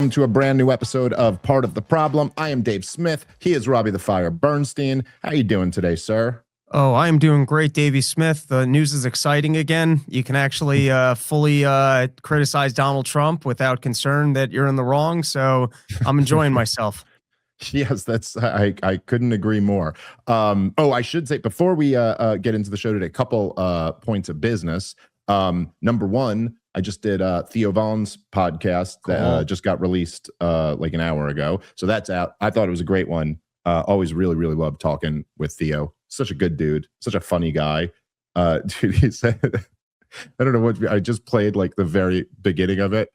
Welcome to a brand new episode of Part of the Problem. I am Dave Smith. He is Robbie the Fire Bernstein. How are you doing today, sir? Oh, I'm doing great, Davey Smith. The news is exciting again. You can actually fully criticize Donald Trump without concern that you're in the wrong. So I'm enjoying myself. Yes, I couldn't agree more. I should say before we get into the show today, a couple points of business. Number one, I just did Theo Vaughn's podcast that just got released like an hour ago. So that's out. I thought it was a great one. Always really, really love talking with Theo. Such a good dude, such a funny guy. Dude, he said, I don't know what, I just played like the very beginning of it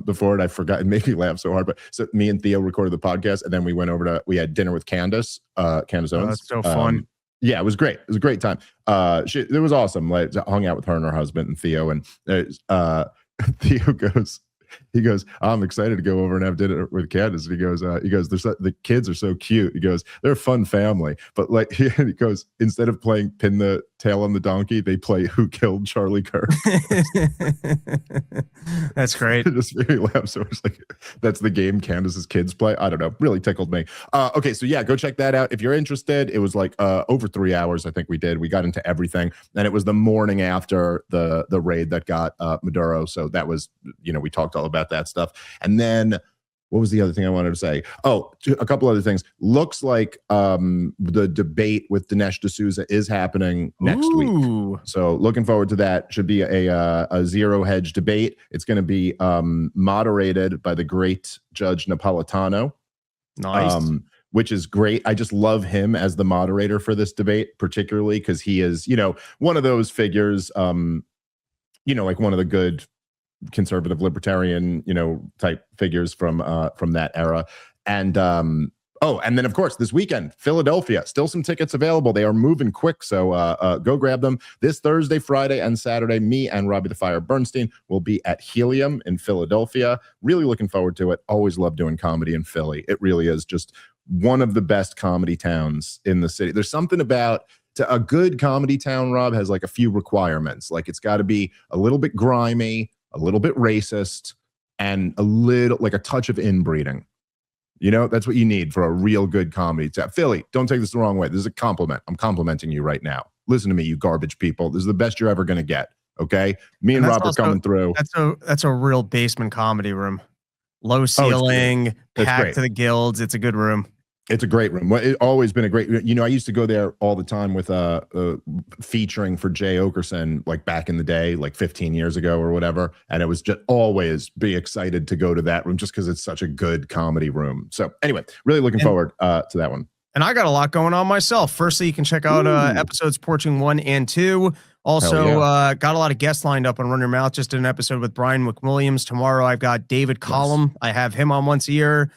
before, and I forgot. It made me laugh so hard. But so me and Theo recorded the podcast, and then we went over we had dinner with Candace Owens. That's so fun. Yeah, it was great. It was a great time. It was awesome. Like, hung out with her and her husband and Theo, and Theo goes, I'm excited to go over and have dinner with Candace. And he goes, the kids are so cute. He goes, they're a fun family. But like, he goes, instead of playing pin the tail on the donkey, they play Who Killed Charlie Kirk. That's great. It just made me laugh. So it's like, that's the game Candace's kids play. I don't know. Really tickled me. Okay, so yeah, go check that out if you're interested. It was like over 3 hours. I think we got into everything, and it was the morning after the raid that got Maduro. So that was, we talked all about that stuff. And then what was the other thing I wanted to say? Oh, a couple other things. Looks like the debate with Dinesh D'Souza is happening next week. So looking forward to that. Should be a zero hedge debate. It's going to be moderated by the great Judge Napolitano. Nice. Which is great. I just love him as the moderator for this debate, particularly because he is, one of those figures, like one of the good conservative libertarian type figures from that era. And and then of course this weekend, Philadelphia, still some tickets available. They are moving quick, so go grab them. This Thursday, Friday, and Saturday, me and Robbie the Fire Bernstein will be at Helium in Philadelphia. Really looking forward to it. Always love doing comedy in Philly. It really is just one of the best comedy towns in the city. There's something about a good comedy town, Rob, has like a few requirements. Like it's got to be a little bit grimy, a little bit racist, and a little like a touch of inbreeding. That's what you need for a real good comedy. Philly, don't take this the wrong way. This is a compliment. I'm complimenting you right now. Listen to me, you garbage people. This is the best you're ever going to get. Okay? Me and Rob are coming through. That's a real basement comedy room. Low ceiling, packed to the gills. It's a good room. It's a great room. It's always been a great, I used to go there all the time with featuring for Jay Okerson, like back in the day, like 15 years ago or whatever. And it was just always be excited to go to that room just because it's such a good comedy room. So anyway, really looking forward to that one. And I got a lot going on myself. Firstly, you can check out episodes Porching 1 and 2. Also, got a lot of guests lined up on Run Your Mouth. Just did an episode with Brian McWilliams. Tomorrow, I've got David Collum. I have him on once a year.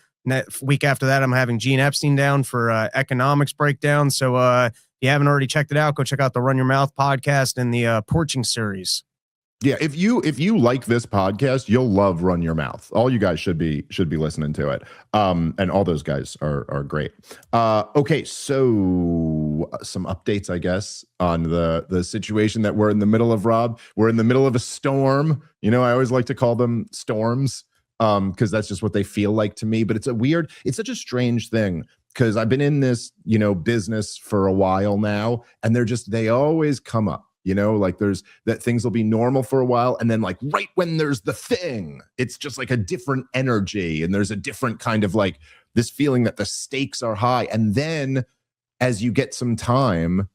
Week after that, I'm having Gene Epstein down for economics breakdown. So if you haven't already checked it out, go check out the Run Your Mouth podcast and the Porching series. Yeah, if you like this podcast, you'll love Run Your Mouth. All you guys should be listening to it. And all those guys are great. Okay, so some updates, I guess, on the situation that we're in the middle of, Rob. We're in the middle of a storm. I always like to call them storms. Because that's just what they feel like to me. But it's such a strange thing because I've been in this, business for a while now, and they always come up, like there's that things will be normal for a while. And then like right when there's the thing, it's just like a different energy. And there's a different kind of like this feeling that the stakes are high. And then as you get some time,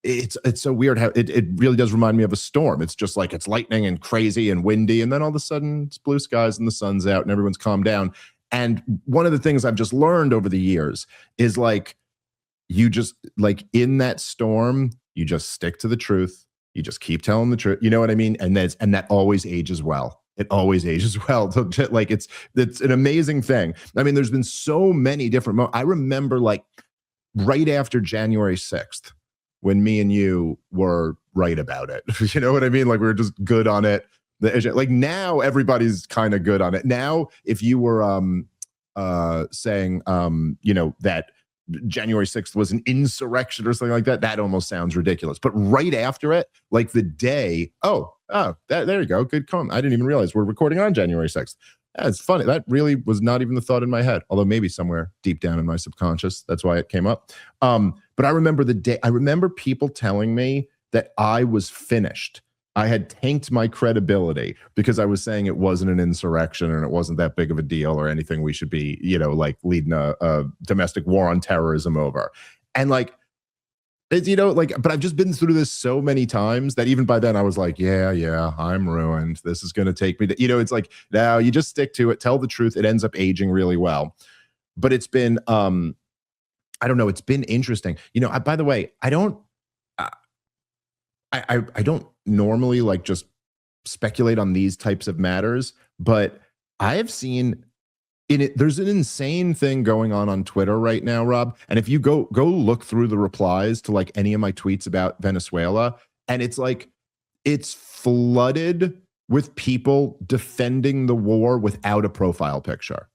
it's so weird how it really does remind me of a storm. It's just like it's lightning and crazy and windy, and then all of a sudden it's blue skies and the sun's out and everyone's calmed down. And one of the things I've just learned over the years is like you just like in that storm, you just stick to the truth. You just keep telling the truth. You know what I mean? And that always ages well. It always ages well. Like it's an amazing thing. I mean, there's been so many different I remember like right after January 6th. When me and you were right about it. You know what I mean? Like we were just good on it. Like now everybody's kind of good on it. Now, if you were saying that January 6th was an insurrection or something like that, that almost sounds ridiculous. But right after it, like the day, there you go. Good call. I didn't even realize we're recording on January 6th. Yeah, it's funny. That really was not even the thought in my head, although maybe somewhere deep down in my subconscious, that's why it came up. But I remember the day, I remember people telling me that I was finished. I had tanked my credibility because I was saying it wasn't an insurrection and it wasn't that big of a deal or anything we should be, like leading a domestic war on terrorism over. And like, it's, but I've just been through this so many times that even by then I was like, yeah, I'm ruined. This is going to take me to, it's like, now you just stick to it, tell the truth. It ends up aging really well. But it's been, I don't know, it's been interesting. By the way, I don't normally like just speculate on these types of matters, but I have seen there's an insane thing going on Twitter right now, Rob. And if you go look through the replies to like any of my tweets about Venezuela, and it's like, it's flooded with people defending the war without a profile picture.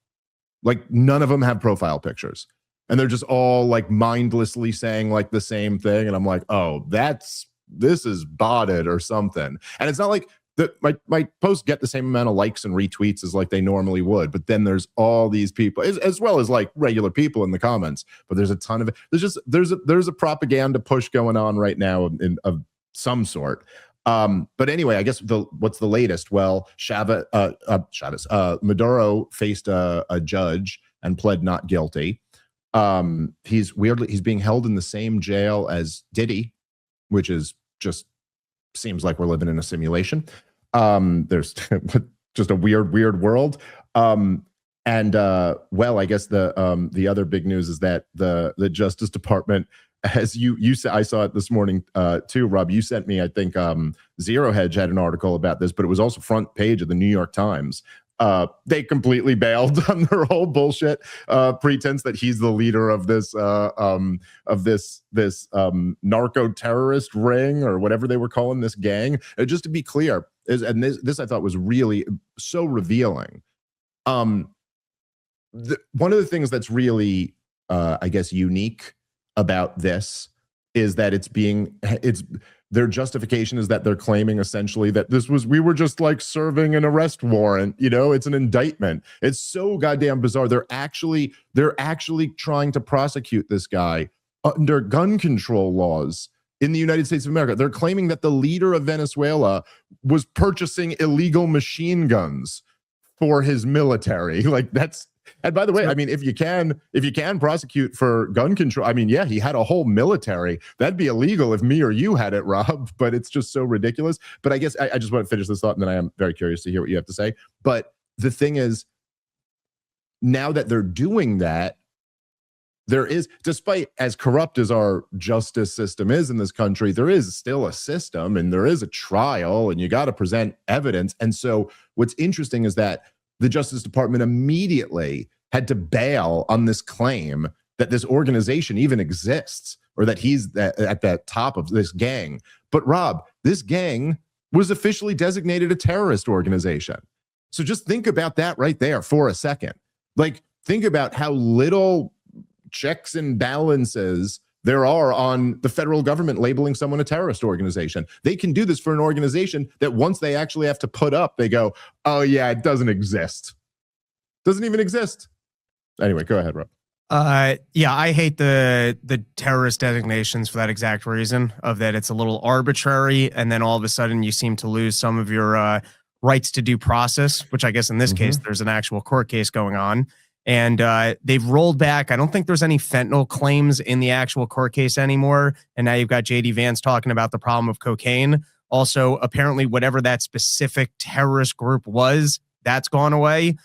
Like none of them have profile pictures. And they're just all like mindlessly saying like the same thing. And I'm like, oh, this is botted or something. And it's not like my posts get the same amount of likes and retweets as like they normally would, but then there's all these people as well as like regular people in the comments. But there's a ton of it. There's a propaganda push going on right now of some sort. But anyway, I guess what's the latest? Well, Maduro faced a judge and pled not guilty. He's being held in the same jail as Diddy, which is just seems like we're living in a simulation. There's just a weird world. Well, I guess the other big news is that the Justice Department, as you said, I saw it this morning too, Rob. You sent me, I think, Zero Hedge had an article about this, but it was also front page of the New York Times. They completely bailed on their whole bullshit pretense that he's the leader of this narco terrorist ring or whatever they were calling this gang. Just to be clear, this I thought was really so revealing. One of the things that's really I guess unique about this is that their justification is that they're claiming essentially that we were just like serving an arrest warrant, it's an indictment. It's so goddamn bizarre. They're actually trying to prosecute this guy under gun control laws in the United States of America. They're claiming that the leader of Venezuela was purchasing illegal machine guns for his military. Like that's, and by the way, I mean, if you can prosecute for gun control, I mean, yeah, he had a whole military. That'd be illegal if me or you had it, Rob, but it's just so ridiculous. But I guess I just want to finish this thought, and then I am very curious to hear what you have to say. But the thing is, now that they're doing that, there is, despite as corrupt as our justice system is in this country, there is still a system and there is a trial and you got to present evidence. And so what's interesting is that the Justice Department immediately had to bail on this claim that this organization even exists or that he's at the top of this gang. But Rob, this gang was officially designated a terrorist organization. So just think about that right there for a second. Like, think about how little checks and balances there are on the federal government labeling someone a terrorist organization. They can do this for an organization that once they actually have to put up, they go, oh yeah, it doesn't exist. Doesn't even exist. Anyway, go ahead, Rob. Yeah, I hate the terrorist designations for that exact reason of that it's a little arbitrary. And then all of a sudden you seem to lose some of your rights to due process, which I guess in this case, there's an actual court case going on. And they've rolled back. I don't think there's any fentanyl claims in the actual court case anymore. And now you've got J.D. Vance talking about the problem of cocaine. Also, apparently, whatever that specific terrorist group was, that's gone away.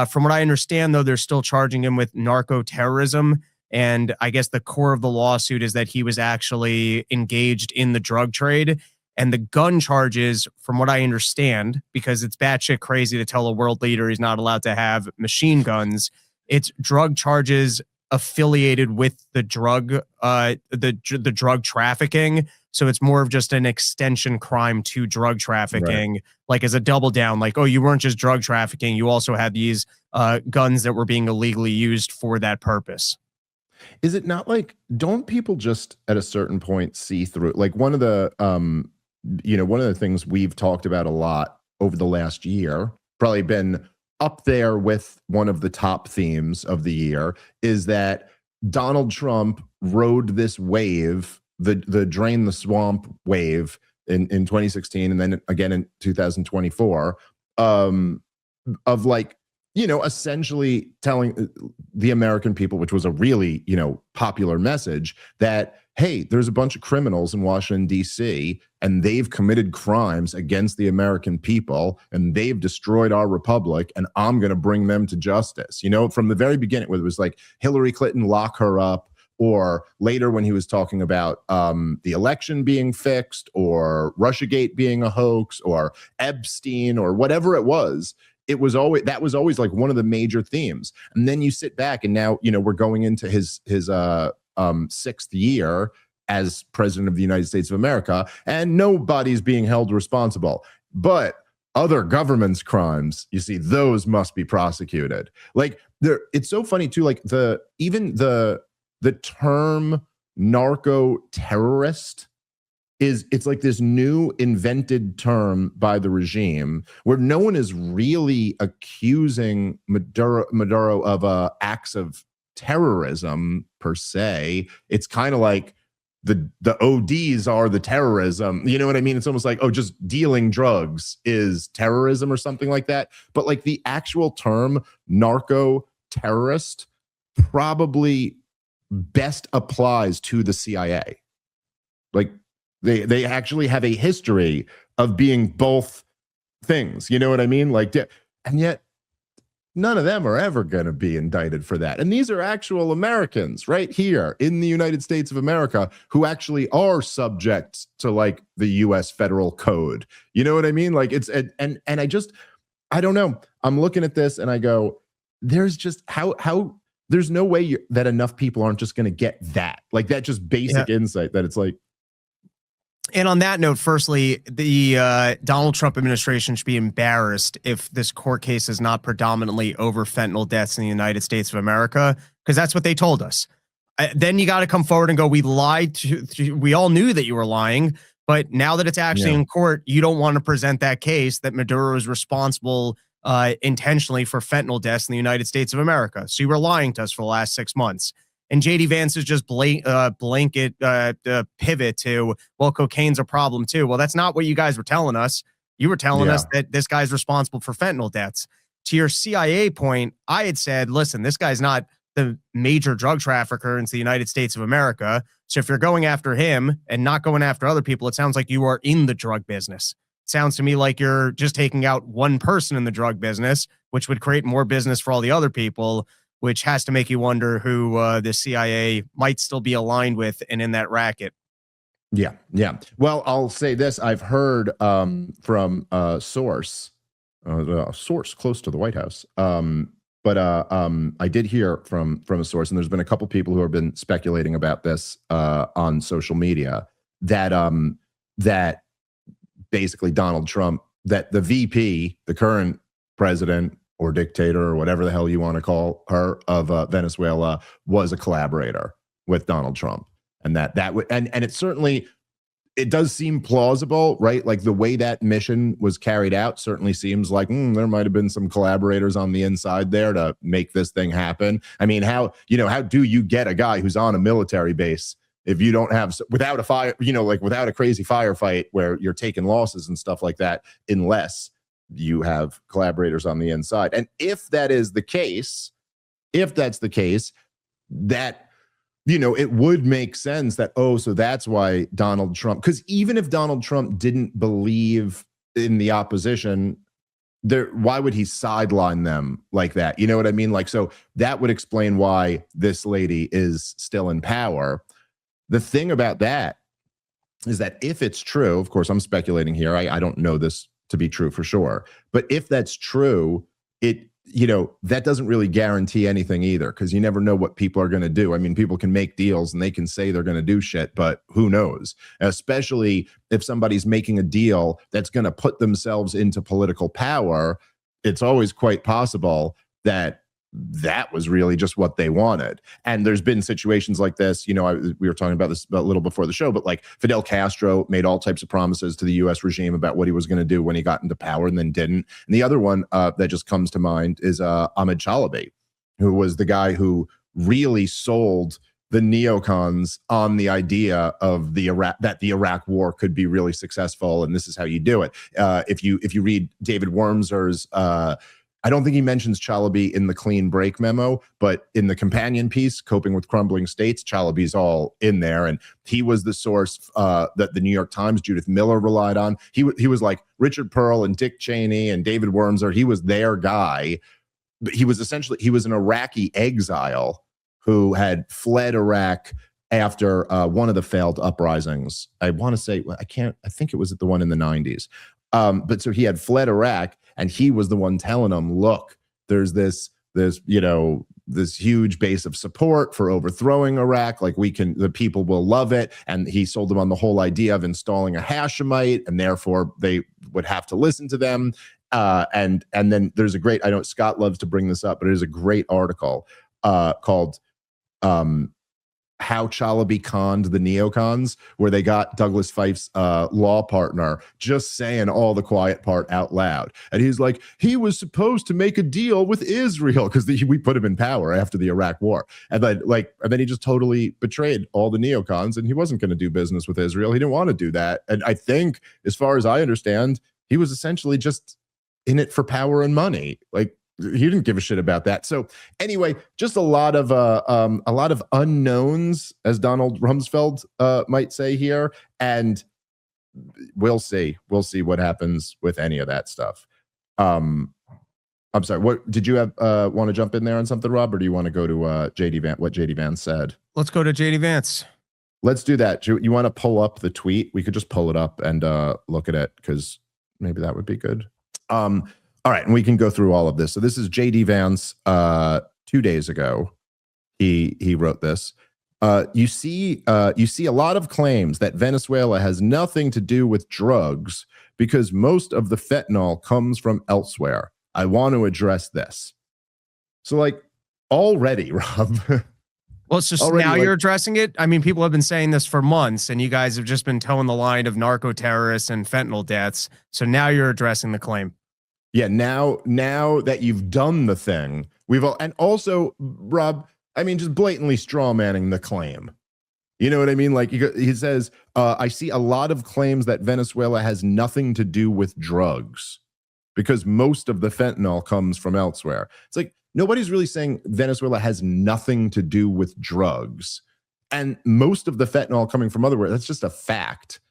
From what I understand, though, they're still charging him with narco terrorism. And I guess the core of the lawsuit is that he was actually engaged in the drug trade. And the gun charges, from what I understand, because it's batshit crazy to tell a world leader he's not allowed to have machine guns, it's drug charges affiliated with the drug, the drug trafficking. So it's more of just an extension crime to drug trafficking, right. Like as a double down, like, oh, you weren't just drug trafficking. You also had these guns that were being illegally used for that purpose. Is it not like, don't people just at a certain point see through? Like one of the, one of the things we've talked about a lot over the last year, probably been up there with one of the top themes of the year is that Donald Trump rode this wave, the drain the swamp wave in 2016 and then again in 2024, of like, essentially telling the American people, which was a really, popular message, that, hey, there's a bunch of criminals in Washington, D.C., and they've committed crimes against the American people, and they've destroyed our republic, and I'm going to bring them to justice. From the very beginning, where it was like Hillary Clinton, lock her up, or later when he was talking about the election being fixed, or Russiagate being a hoax, or Epstein, or whatever it was that was always like one of the major themes. And then you sit back and now, we're going into his 6th year as president of the United States of America, and nobody's being held responsible. But other government's crimes, you see, those must be prosecuted. Like it's so funny too, like the term narco terrorist it's like this new invented term by the regime where no one is really accusing Maduro of acts of terrorism per se. It's kind of like the ODs are the terrorism. You know what I mean? It's almost like, oh, just dealing drugs is terrorism or something like that. But like the actual term narco terrorist probably best applies to the CIA. Like they actually have a history of being both things. You know what I mean? Like, and yet none of them are ever going to be indicted for that. And these are actual Americans right here in the United States of America who actually are subject to like the US federal code. You know what I mean? Like it's, and I don't know. I'm looking at this and I go, there's just how there's no way that enough people aren't just going to get that, like that just basic insight that it's like. And on that note, firstly, the Donald Trump administration should be embarrassed if this court case is not predominantly over fentanyl deaths in the United States of America, because that's what they told us. Then you got to come forward and go, we lied. We all knew that you were lying. But now that it's actually in court, you don't want to present that case that Maduro is responsible intentionally for fentanyl deaths in the United States of America. So you were lying to us for the last 6 months. And JD Vance is just blanket pivot to, well, cocaine's a problem too. Well, that's not what you guys were telling us. You were telling us that this guy's responsible for fentanyl deaths. To your CIA point, I had said, listen, this guy's not the major drug trafficker into the United States of America. So if you're going after him and not going after other people, it sounds like you are in the drug business. It sounds to me like you're just taking out one person in the drug business, which would create more business for all the other people, which has to make you wonder who the CIA might still be aligned with and in that racket. Yeah. Well, I'll say this. I've heard from a source close to the White House. But I did hear from a source, and there's been a couple people who have been speculating about this on social media, that that basically Donald Trump, that the VP, the current president or dictator or whatever the hell you want to call her, of Venezuela, was a collaborator with Donald Trump. And that would, and it certainly, it does seem plausible, right? Like the way that mission was carried out certainly seems like there might have been some collaborators on the inside there to make this thing happen. I mean, how do you get a guy who's on a military base if you don't have, without a fire, like without a crazy firefight where you're taking losses and stuff like that, unless you have collaborators on the inside? And if that is the case, that, it would make sense that, so that's why Donald Trump, because even if Donald Trump didn't believe in the opposition, why would he sideline them like that? You know what I mean? Like, so that would explain why this lady is still in power. The thing about that is that if it's true, of course, I'm speculating here. I don't know this to be true for sure. But if that's true, that doesn't really guarantee anything either, because you never know what people are going to do. I mean, people can make deals and they can say they're going to do shit, but who knows? Especially if somebody's making a deal that's going to put themselves into political power, it's always quite possible that that was really just what they wanted. And there's been situations like this, we were talking about this a little before the show, but like Fidel Castro made all types of promises to the US regime about what he was going to do when he got into power and then didn't. And the other one that just comes to mind is Ahmed Chalabi, who was the guy who really sold the neocons on the idea of the Iraq war could be really successful, and this is how you do it. If you read David Wormser's, I don't think he mentions Chalabi in the Clean Break memo, but in the companion piece, Coping with Crumbling States, Chalabi's all in there, and he was the source that the New York Times, Judith Miller relied on. He was like Richard Pearl and Dick Cheney and David Wormser. He was their guy. But he was an Iraqi exile who had fled Iraq after one of the failed uprisings. I want to say, I think it was the one in the 90s. But so he had fled Iraq, and he was the one telling them, look, there's this huge base of support for overthrowing Iraq. Like the people will love it. And he sold them on the whole idea of installing a Hashemite, and therefore they would have to listen to them. And then there's a great, I know Scott loves to bring this up, but there's a great article called How Chalabi Conned the Neocons, where they got Douglas Fife's law partner just saying all the quiet part out loud. And he's like, he was supposed to make a deal with Israel because we put him in power after the Iraq war. And then he just totally betrayed all the neocons, and he wasn't going to do business with Israel. He didn't want to do that. And I think, as far as I understand, he was essentially just in it for power and money. Like, he didn't give a shit about that. So anyway, just a lot of unknowns, as Donald Rumsfeld might say here, and we'll see what happens with any of that stuff. I'm sorry. What did you have? Want to jump in there on something, Rob, or do you want to go to JD Vance? What JD Vance said? Let's go to JD Vance. Let's do that. You want to pull up the tweet? We could just pull it up and look at it, because maybe that would be good. All right, and we can go through all of this. So this is JD Vance 2 days ago. He wrote this. You see a lot of claims that Venezuela has nothing to do with drugs because most of the fentanyl comes from elsewhere. I want to address this. So, like, already, Rob. Well, it's just now you're addressing it. I mean, people have been saying this for months, and you guys have just been towing the line of narco terrorists and fentanyl deaths. So now you're addressing the claim. Yeah, now that you've done the thing, and also, Rob, I mean, just blatantly straw manning the claim. You know what I mean? Like, he says, I see a lot of claims that Venezuela has nothing to do with drugs because most of the fentanyl comes from elsewhere. It's like, nobody's really saying Venezuela has nothing to do with drugs. And most of the fentanyl coming from otherwhere, that's just a fact.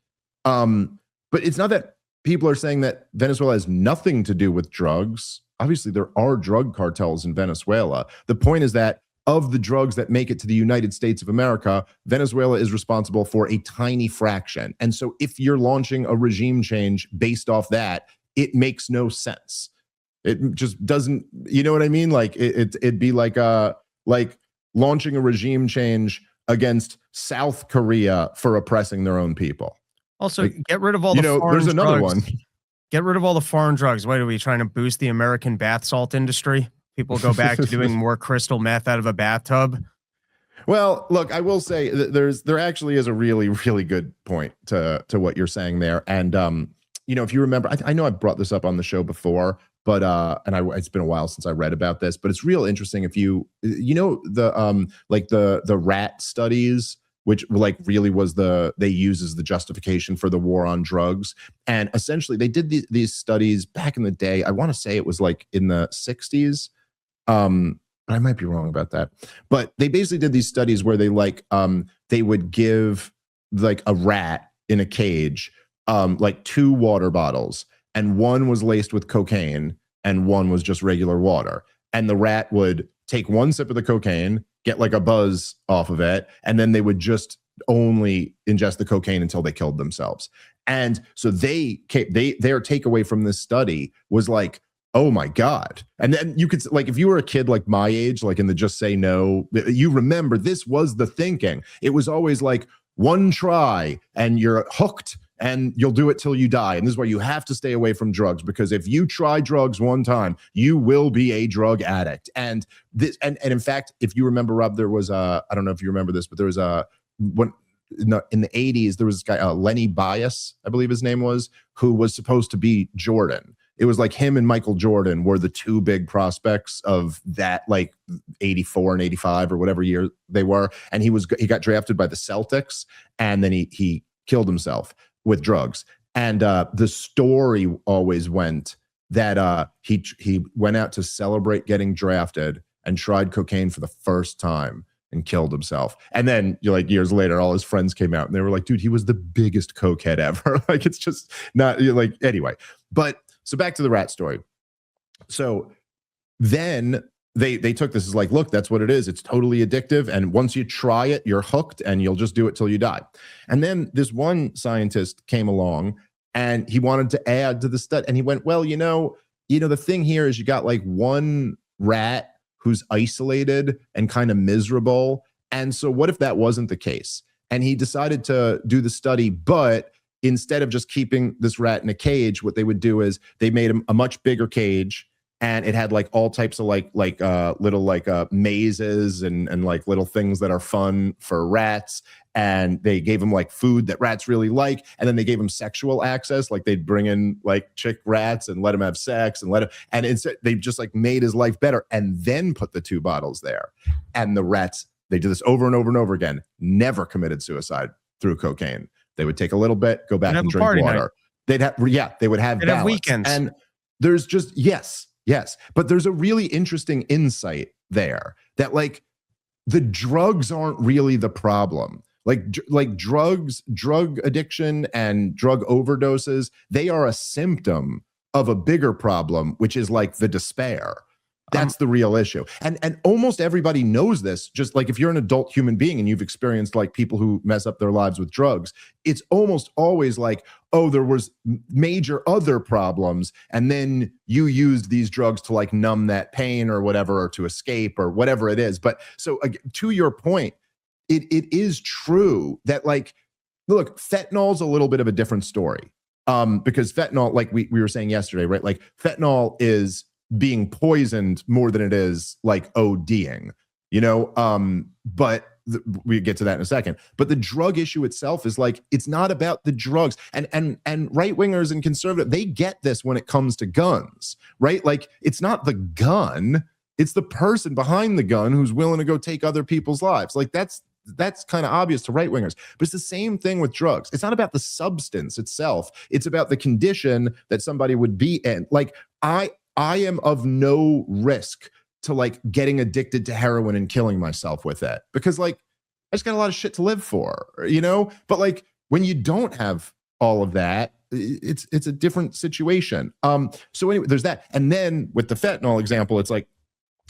But it's not that people are saying that Venezuela has nothing to do with drugs. Obviously, there are drug cartels in Venezuela. The point is that of the drugs that make it to the United States of America, Venezuela is responsible for a tiny fraction. And so if you're launching a regime change based off that, it makes no sense. It just doesn't, you know what I mean? Like, it'd be like launching a regime change against South Korea for oppressing their own people. Also, like, get rid of all the foreign there's another drugs. one. Get rid of all the foreign drugs. What are we trying to boost the American bath salt industry? People go back to doing more crystal meth out of a bathtub. Well, look, I will say there actually is a really, really good point to what you're saying there. And if you remember, I know I brought this up on the show before, but it's been a while since I read about this, but it's real interesting if the rat studies, which like really was they use as the justification for the war on drugs. And essentially they did these studies back in the day. I want to say it was like in the 60s. I might be wrong about that, but they basically did these studies where they would give like a rat in a cage, like 2 water bottles, and one was laced with cocaine and one was just regular water. And the rat would take 1 sip of the cocaine, get like a buzz off of it, and then they would just only ingest the cocaine until they killed themselves. And so their takeaway from this study was like, oh my God. And then you could, like, if you were a kid like my age, like in the Just Say No, you remember this was the thinking. It was always like 1 try and you're hooked and you'll do it till you die. And this is why you have to stay away from drugs, because if you try drugs one time, you will be a drug addict. And this, and in fact, if you remember, Rob, there was I don't know if you remember this, but there was when in the 80s, there was this guy, Lenny Bias, I believe his name was, who was supposed to be Jordan. It was like him and Michael Jordan were the two big prospects of that, like 84 and 85 or whatever year they were. And he got drafted by the Celtics, and then he killed himself with drugs. And the story always went that he went out to celebrate getting drafted and tried cocaine for the first time and killed himself. And then years later, all his friends came out and they were like, dude, he was the biggest cokehead ever. Like, it's just not anyway. But so back to the rat story. So then they took this as like, look, that's what it is. It's totally addictive. And once you try it, you're hooked and you'll just do it till you die. And then this one scientist came along and he wanted to add to the study. And he went, well, the thing here is you got like one rat who's isolated and kind of miserable. And so what if that wasn't the case? And he decided to do the study, but instead of just keeping this rat in a cage, what they would do is they made him a much bigger cage, and it had like all types of little mazes and like little things that are fun for rats. And they gave him like food that rats really like. And then they gave him sexual access. Like they'd bring in like chick rats and let him have sex and they just like made his life better, and then put the 2 bottles there. And the rats, they did this over and over and over again, never committed suicide through cocaine. They would take a little bit, go back and drink water. Night. They would have weekends. And there's just, yes. But there's a really interesting insight there that like the drugs aren't really the problem. Like drugs, drug addiction and drug overdoses, they are a symptom of a bigger problem, which is like the despair. That's the real issue. And almost everybody knows this. Just like if you're an adult human being and you've experienced like people who mess up their lives with drugs, it's almost always like, oh, there was major other problems, and then you used these drugs to like numb that pain or whatever, or to escape or whatever it is. But so to your point, it is true that like, look, fentanyl's a little bit of a different story. Because fentanyl, like we were saying yesterday, right? Like fentanyl is being poisoned more than it is like ODing, but we get to that in a second. But the drug issue itself is like, it's not about the drugs. And right wingers and conservative, they get this when it comes to guns, right? Like it's not the gun, it's the person behind the gun who's willing to go take other people's lives. Like that's kind of obvious to right wingers, but it's the same thing with drugs. It's not about the substance itself. It's about the condition that somebody would be in. Like I am of no risk to like getting addicted to heroin and killing myself with it, because like I just got a lot of shit to live for, but like when you don't have all of that, it's a different situation. So anyway, there's that. And then with the fentanyl example, it's like,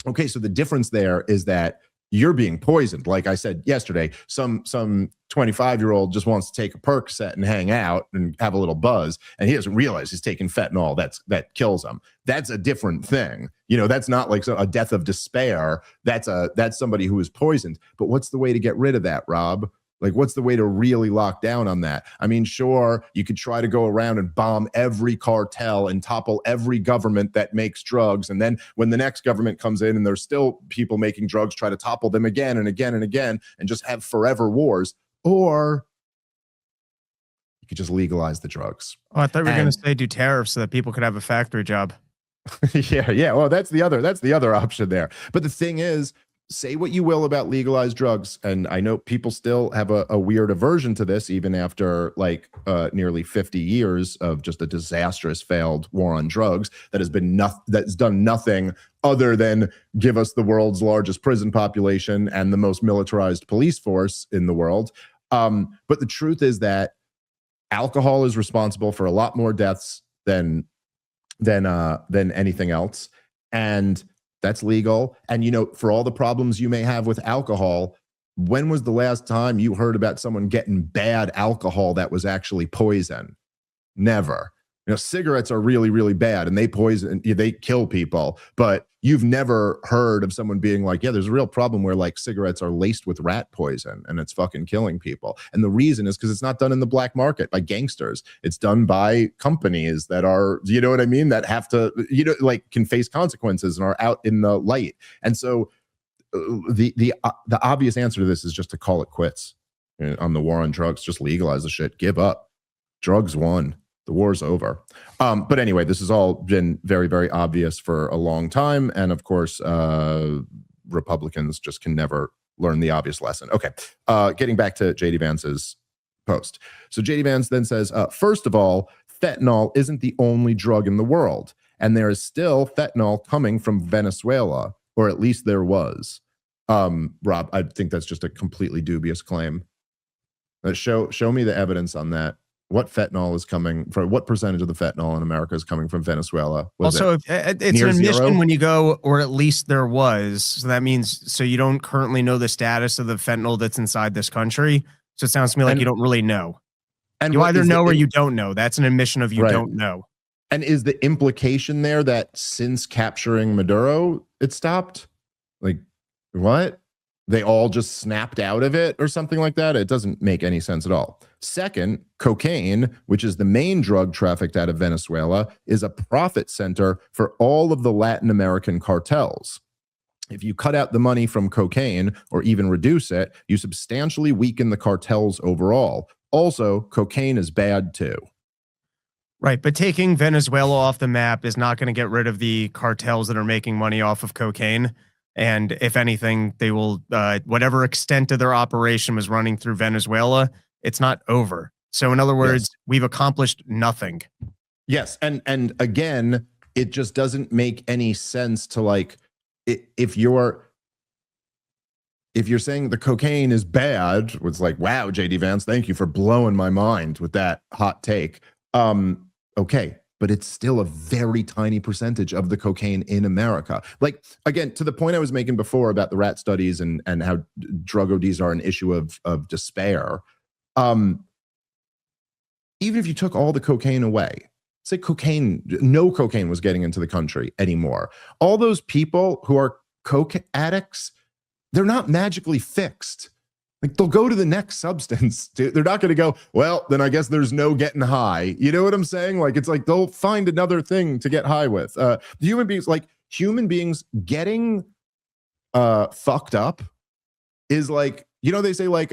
okay, so the difference there is that you're being poisoned. Like I said yesterday, some 25-year-old just wants to take a Percocet and hang out and have a little buzz, and he doesn't realize he's taking fentanyl that kills him. That's a different thing. That's not like a death of despair. That's somebody who is poisoned. But what's the way to get rid of that, Rob? Like, what's the way to really lock down on that? I mean, sure, you could try to go around and bomb every cartel and topple every government that makes drugs. And then when the next government comes in and there's still people making drugs, try to topple them again and again and again and just have forever wars. Or you could just legalize the drugs. Oh, I thought we were going to say do tariffs so that people could have a factory job. Yeah. Well, that's the other option there. But the thing is, say what you will about legalized drugs, and I know people still have a weird aversion to this, even after like nearly 50 years of just a disastrous failed war on drugs that has been that's done nothing other than give us the world's largest prison population and the most militarized police force in the world. But the truth is that alcohol is responsible for a lot more deaths than anything else, and that's legal. And, for all the problems you may have with alcohol, when was the last time you heard about someone getting bad alcohol that was actually poison? Never. Cigarettes are really, really bad and they kill people, but you've never heard of someone being like, yeah, there's a real problem where like cigarettes are laced with rat poison and it's fucking killing people. And the reason is because it's not done in the black market by gangsters. It's done by companies that are, you know what I mean? That have to, like can face consequences and are out in the light. And so the obvious answer to this is just to call it quits on the war on drugs. Just legalize the shit, give up. Drugs won. The war's over. But anyway, this has all been very, very obvious for a long time. And of course, Republicans just can never learn the obvious lesson. Okay, getting back to JD Vance's post. So JD Vance then says, first of all, fentanyl isn't the only drug in the world. And there is still fentanyl coming from Venezuela, or at least there was. Rob, I think that's just a completely dubious claim. Show me the evidence on that. What fentanyl is coming from? What percentage of the fentanyl in America is coming from Venezuela? It's an admission when you go, or at least there was. So that means, so you don't currently know the status of the fentanyl that's inside this country. So it sounds to me like you don't really know. And you either know or you don't know. That's an admission of you don't know. And is the implication there that since capturing Maduro, it stopped? Like, what? They all just snapped out of it or something like that? It doesn't make any sense at all. Second, cocaine, which is the main drug trafficked out of Venezuela, is a profit center for all of the Latin American cartels. If you cut out the money from cocaine or even reduce it, you substantially weaken the cartels overall. Also, cocaine is bad too. Right, but taking Venezuela off the map is not going to get rid of the cartels that are making money off of cocaine. And if anything, they will, whatever extent of their operation was running through Venezuela, it's not over. So in other words, we've accomplished nothing. Yes. And again, it just doesn't make any sense to like, if you're saying the cocaine is bad, it's like, wow, JD Vance, thank you for blowing my mind with that hot take. Okay. But it's still a very tiny percentage of the cocaine in America. Like, again, to the point I was making before about the rat studies and how drug ODs are an issue of despair. Even if you took all the cocaine away, say no cocaine was getting into the country anymore. All those people who are coke addicts, they're not magically fixed. Like they'll go to the next substance. They're not going to go, well, then I guess there's no getting high. You know what I'm saying? Like, it's like they'll find another thing to get high with. Human beings getting fucked up is like, they say like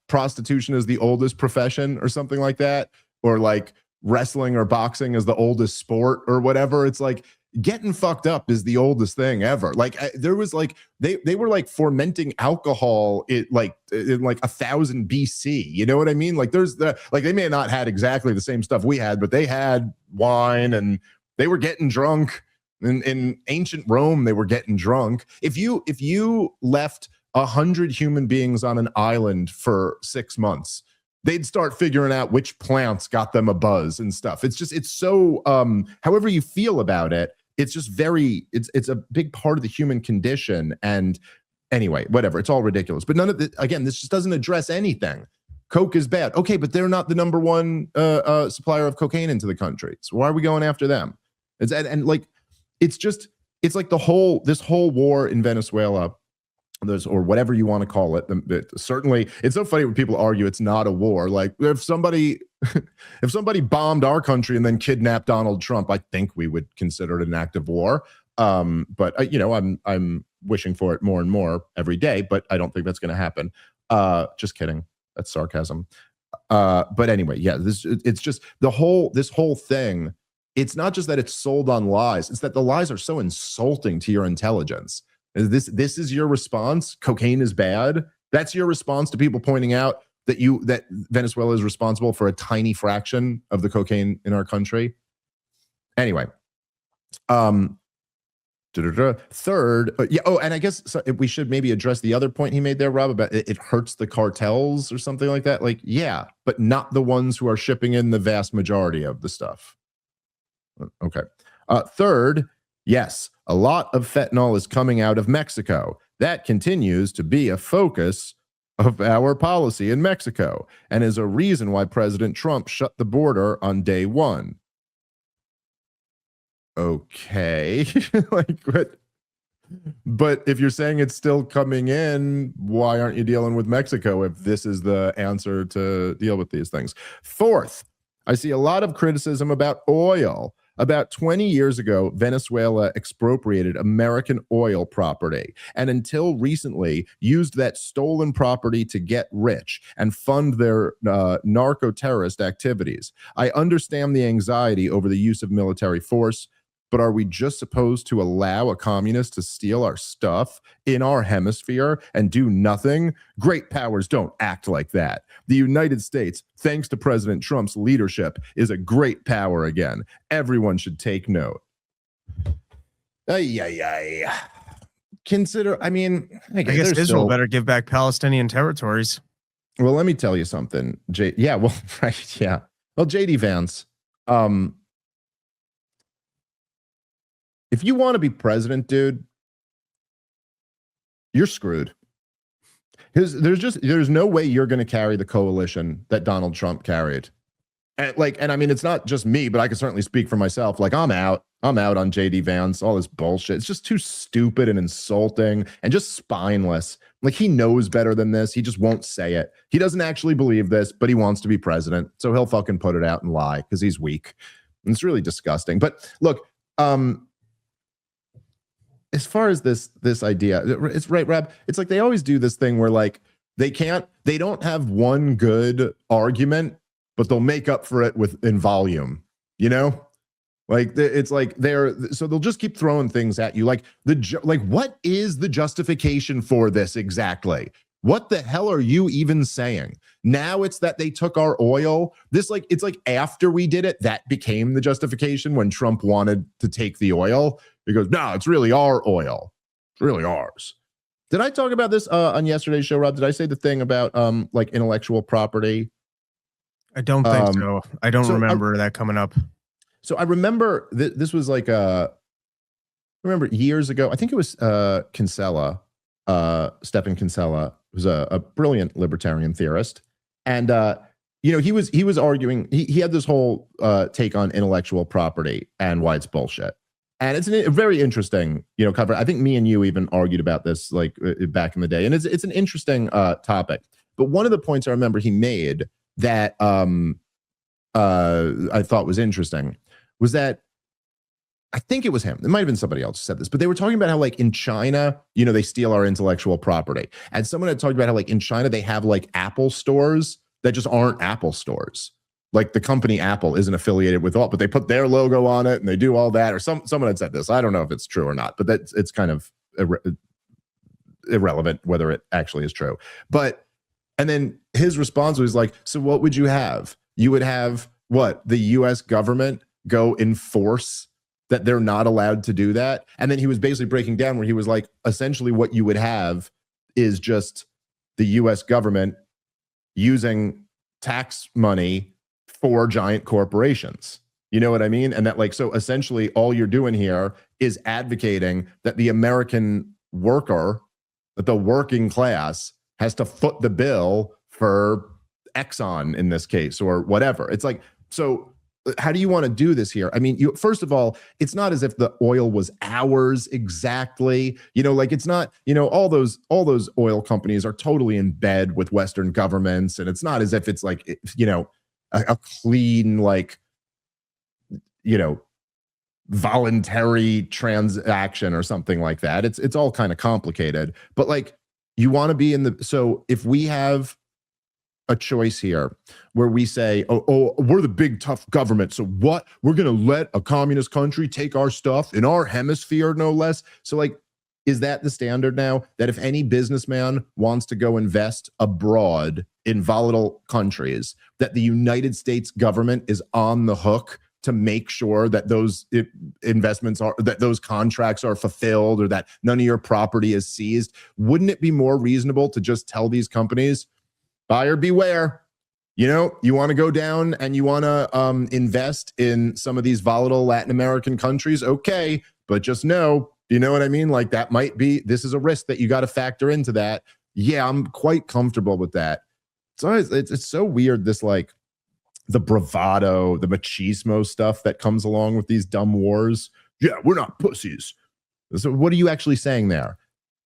prostitution is the oldest profession or something like that. Or like wrestling or boxing is the oldest sport or whatever. It's like, getting fucked up is the oldest thing ever. Like there was like they were like fermenting alcohol in like 1000 BC. You know what I mean? Like they may have not had exactly the same stuff we had, but they had wine and they were getting drunk. In ancient Rome, they were getting drunk. If you left 100 human beings on an island for 6 months, they'd start figuring out which plants got them a buzz and stuff. It's so however you feel about it, it's just it's a big part of the human condition. And anyway, whatever, it's all ridiculous. But none of it, again, this just doesn't address anything. Coke is bad. Okay, but they're not the number one supplier of cocaine into the country. So why are we going after them? It's like like this whole war in Venezuela, or whatever you want to call it. Certainly, it's so funny when people argue it's not a war. Like if somebody bombed our country and then kidnapped Donald Trump, I think we would consider it an act of war. But I'm wishing for it more and more every day. But I don't think that's going to happen. Just kidding. That's sarcasm. But anyway, yeah. It's just this whole thing. It's not just that it's sold on lies. It's that the lies are so insulting to your intelligence. This is your response? Cocaine is bad? That's your response to people pointing out that Venezuela is responsible for a tiny fraction of the cocaine in our country? Anyway. Third, and I guess we should maybe address the other point he made there, Rob, about it hurts the cartels or something like that. Like, yeah, but not the ones who are shipping in the vast majority of the stuff. Okay. Third, yes, a lot of fentanyl is coming out of Mexico. That continues to be a focus of our policy in Mexico and is a reason why President Trump shut the border on day one. okay. Like, what? But if you're saying it's still coming in, why aren't you dealing with Mexico if this is the answer to deal with these things? Fourth, I see a lot of criticism about oil. About 20 years ago, Venezuela expropriated American oil property and until recently used that stolen property to get rich and fund their narco-terrorist activities. I understand the anxiety over the use of military force, but are we just supposed to allow a communist to steal our stuff in our hemisphere and do nothing? Great powers don't act like that. The United States, thanks to President Trump's leadership, is a great power again. Everyone should take note. Consider, I guess Israel better give back Palestinian territories. Well, let me tell you something. Right, yeah. Well, JD Vance, if you want to be president, dude, you're screwed. There's no way you're going to carry the coalition that Donald Trump carried. And I mean, it's not just me, but I can certainly speak for myself. Like, I'm out on JD Vance, all this bullshit. It's just too stupid and insulting and just spineless. Like, he knows better than this. He just won't say it. He doesn't actually believe this, but he wants to be president. So he'll fucking put it out and lie because he's weak. And it's really disgusting. But look, as far as this idea, it's right, Rab. It's like they always do this thing where like they don't have one good argument, but they'll make up for it in volume, you know? Like it's like so they'll just keep throwing things at you. Like what is the justification for this exactly? What the hell are you even saying? Now it's that they took our oil. It's like after we did it, that became the justification when Trump wanted to take the oil. He goes, no, it's really our oil. It's really ours. Did I talk about this on yesterday's show, Rob? Did I say the thing about like intellectual property? I don't think so. I don't remember that coming up. So I remember this was like remember years ago. I think it was Kinsella, Stephen Kinsella, who's a brilliant libertarian theorist, and he was arguing. He had this whole take on intellectual property and why it's bullshit. And it's a very interesting, cover. I think me and you even argued about this like back in the day. And it's an interesting topic. But one of the points I remember he made that I thought was interesting was that I think it was him. It might have been somebody else who said this, but they were talking about how like in China, they steal our intellectual property. And someone had talked about how like in China, they have like Apple stores that just aren't Apple stores. Like the company Apple isn't affiliated with all, but they put their logo on it and they do all that. Or someone had said this. I don't know if it's true or not, but it's kind of irrelevant whether it actually is true. And then his response was like, so what would you have? You would have what? The US government go enforce that they're not allowed to do that. And then he was basically breaking down where he was like, essentially what you would have is just the US government using tax money for giant corporations. You know what I mean? And that like, so essentially all you're doing here is advocating that the American worker, that the working class has to foot the bill for Exxon in this case, or whatever. It's like, so how do you want to do this here? I mean, first of all, it's not as if the oil was ours exactly. Like it's not, all those oil companies are totally in bed with Western governments. And it's not as if it's like, a clean, like, voluntary transaction or something like that. It's all kind of complicated, but like you want to be so if we have a choice here where we say, oh, we're the big tough government. So what? We're going to let a communist country take our stuff in our hemisphere, no less. So like, is that the standard now that if any businessman wants to go invest abroad in volatile countries, that the United States government is on the hook to make sure that those that those contracts are fulfilled or that none of your property is seized? Wouldn't it be more reasonable to just tell these companies, buyer beware? You want to go down and you want to invest in some of these volatile Latin American countries? Okay, but just know, you know what I mean? Like this is a risk that you got to factor into that. Yeah, I'm quite comfortable with that. It's so weird, this like the bravado, the machismo stuff that comes along with these dumb wars Yeah, we're not pussies. So what are you actually saying there?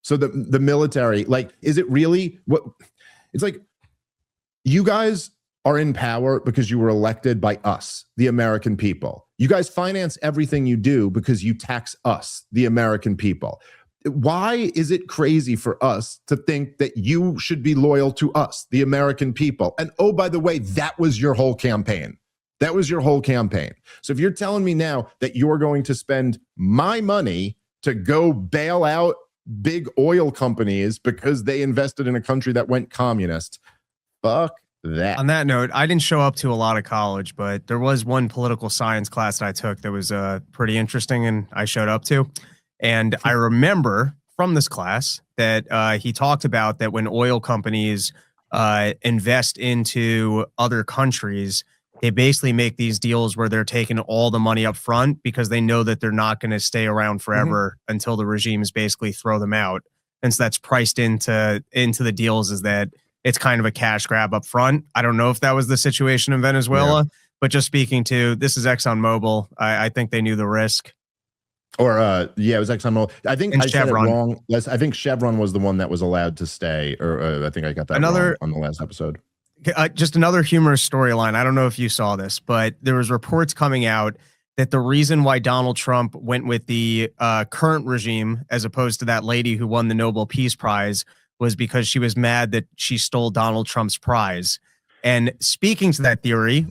So the military, like, is it really what? It's like you guys are in power because you were elected by us, the American people. You guys finance everything you do because you tax us, the American people. Why is it crazy for us to think that you should be loyal to us, the American people? And oh, by the way, that was your whole campaign. That was your whole campaign. So if you're telling me now that you're going to spend my money to go bail out big oil companies because they invested in a country that went communist, fuck that. On that note, I didn't show up to a lot of college, but there was one political science class that I took that was pretty interesting, and I showed up to. And I remember from this class that he talked about that when oil companies invest into other countries, they basically make these deals where they're taking all the money up front because they know that they're not going to stay around forever until the regimes basically throw them out. And so that's priced into the deals, is that it's kind of a cash grab up front. I don't know if that was the situation in Venezuela, but just speaking to, this is ExxonMobil, I think they knew the risk. Or yeah, it was ExxonMobil. I think I said it Chevron. wrong. Yes, I think Chevron was the one that was allowed to stay. Or I think I got that wrong on the last episode. Just another humorous storyline. I don't know if you saw this, but there was reports coming out that the reason why Donald Trump went with the current regime as opposed to that lady who won the Nobel Peace Prize was because she was mad that she stole Donald Trump's prize. And speaking to that theory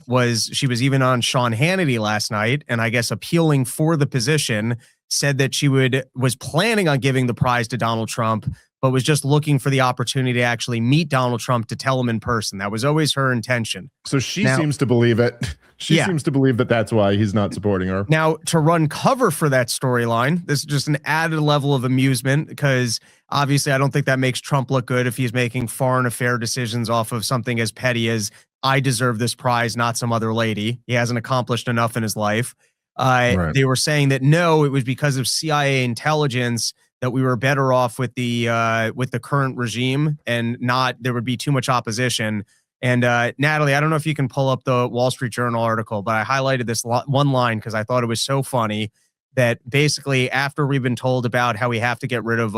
she was even on Sean Hannity last night, and I guess appealing for the position, said that she was planning on giving the prize to Donald Trump, but was just looking for the opportunity to actually meet Donald Trump to tell him in person. That was always her intention. So she seems to believe it. She seems to believe that that's why he's not supporting her. Now, to run cover for that storyline, this is just an added level of amusement, because obviously I don't think that makes Trump look good if he's making foreign affair decisions off of something as petty as, I deserve this prize, not some other lady. He hasn't accomplished enough in his life. They were saying that no, it was because of CIA intelligence that we were better off with the current regime, and not there would be too much opposition. And Natalie, I don't know if you can pull up the Wall Street Journal article, but I highlighted this one line because I thought it was so funny, that basically after we've been told about how we have to get rid of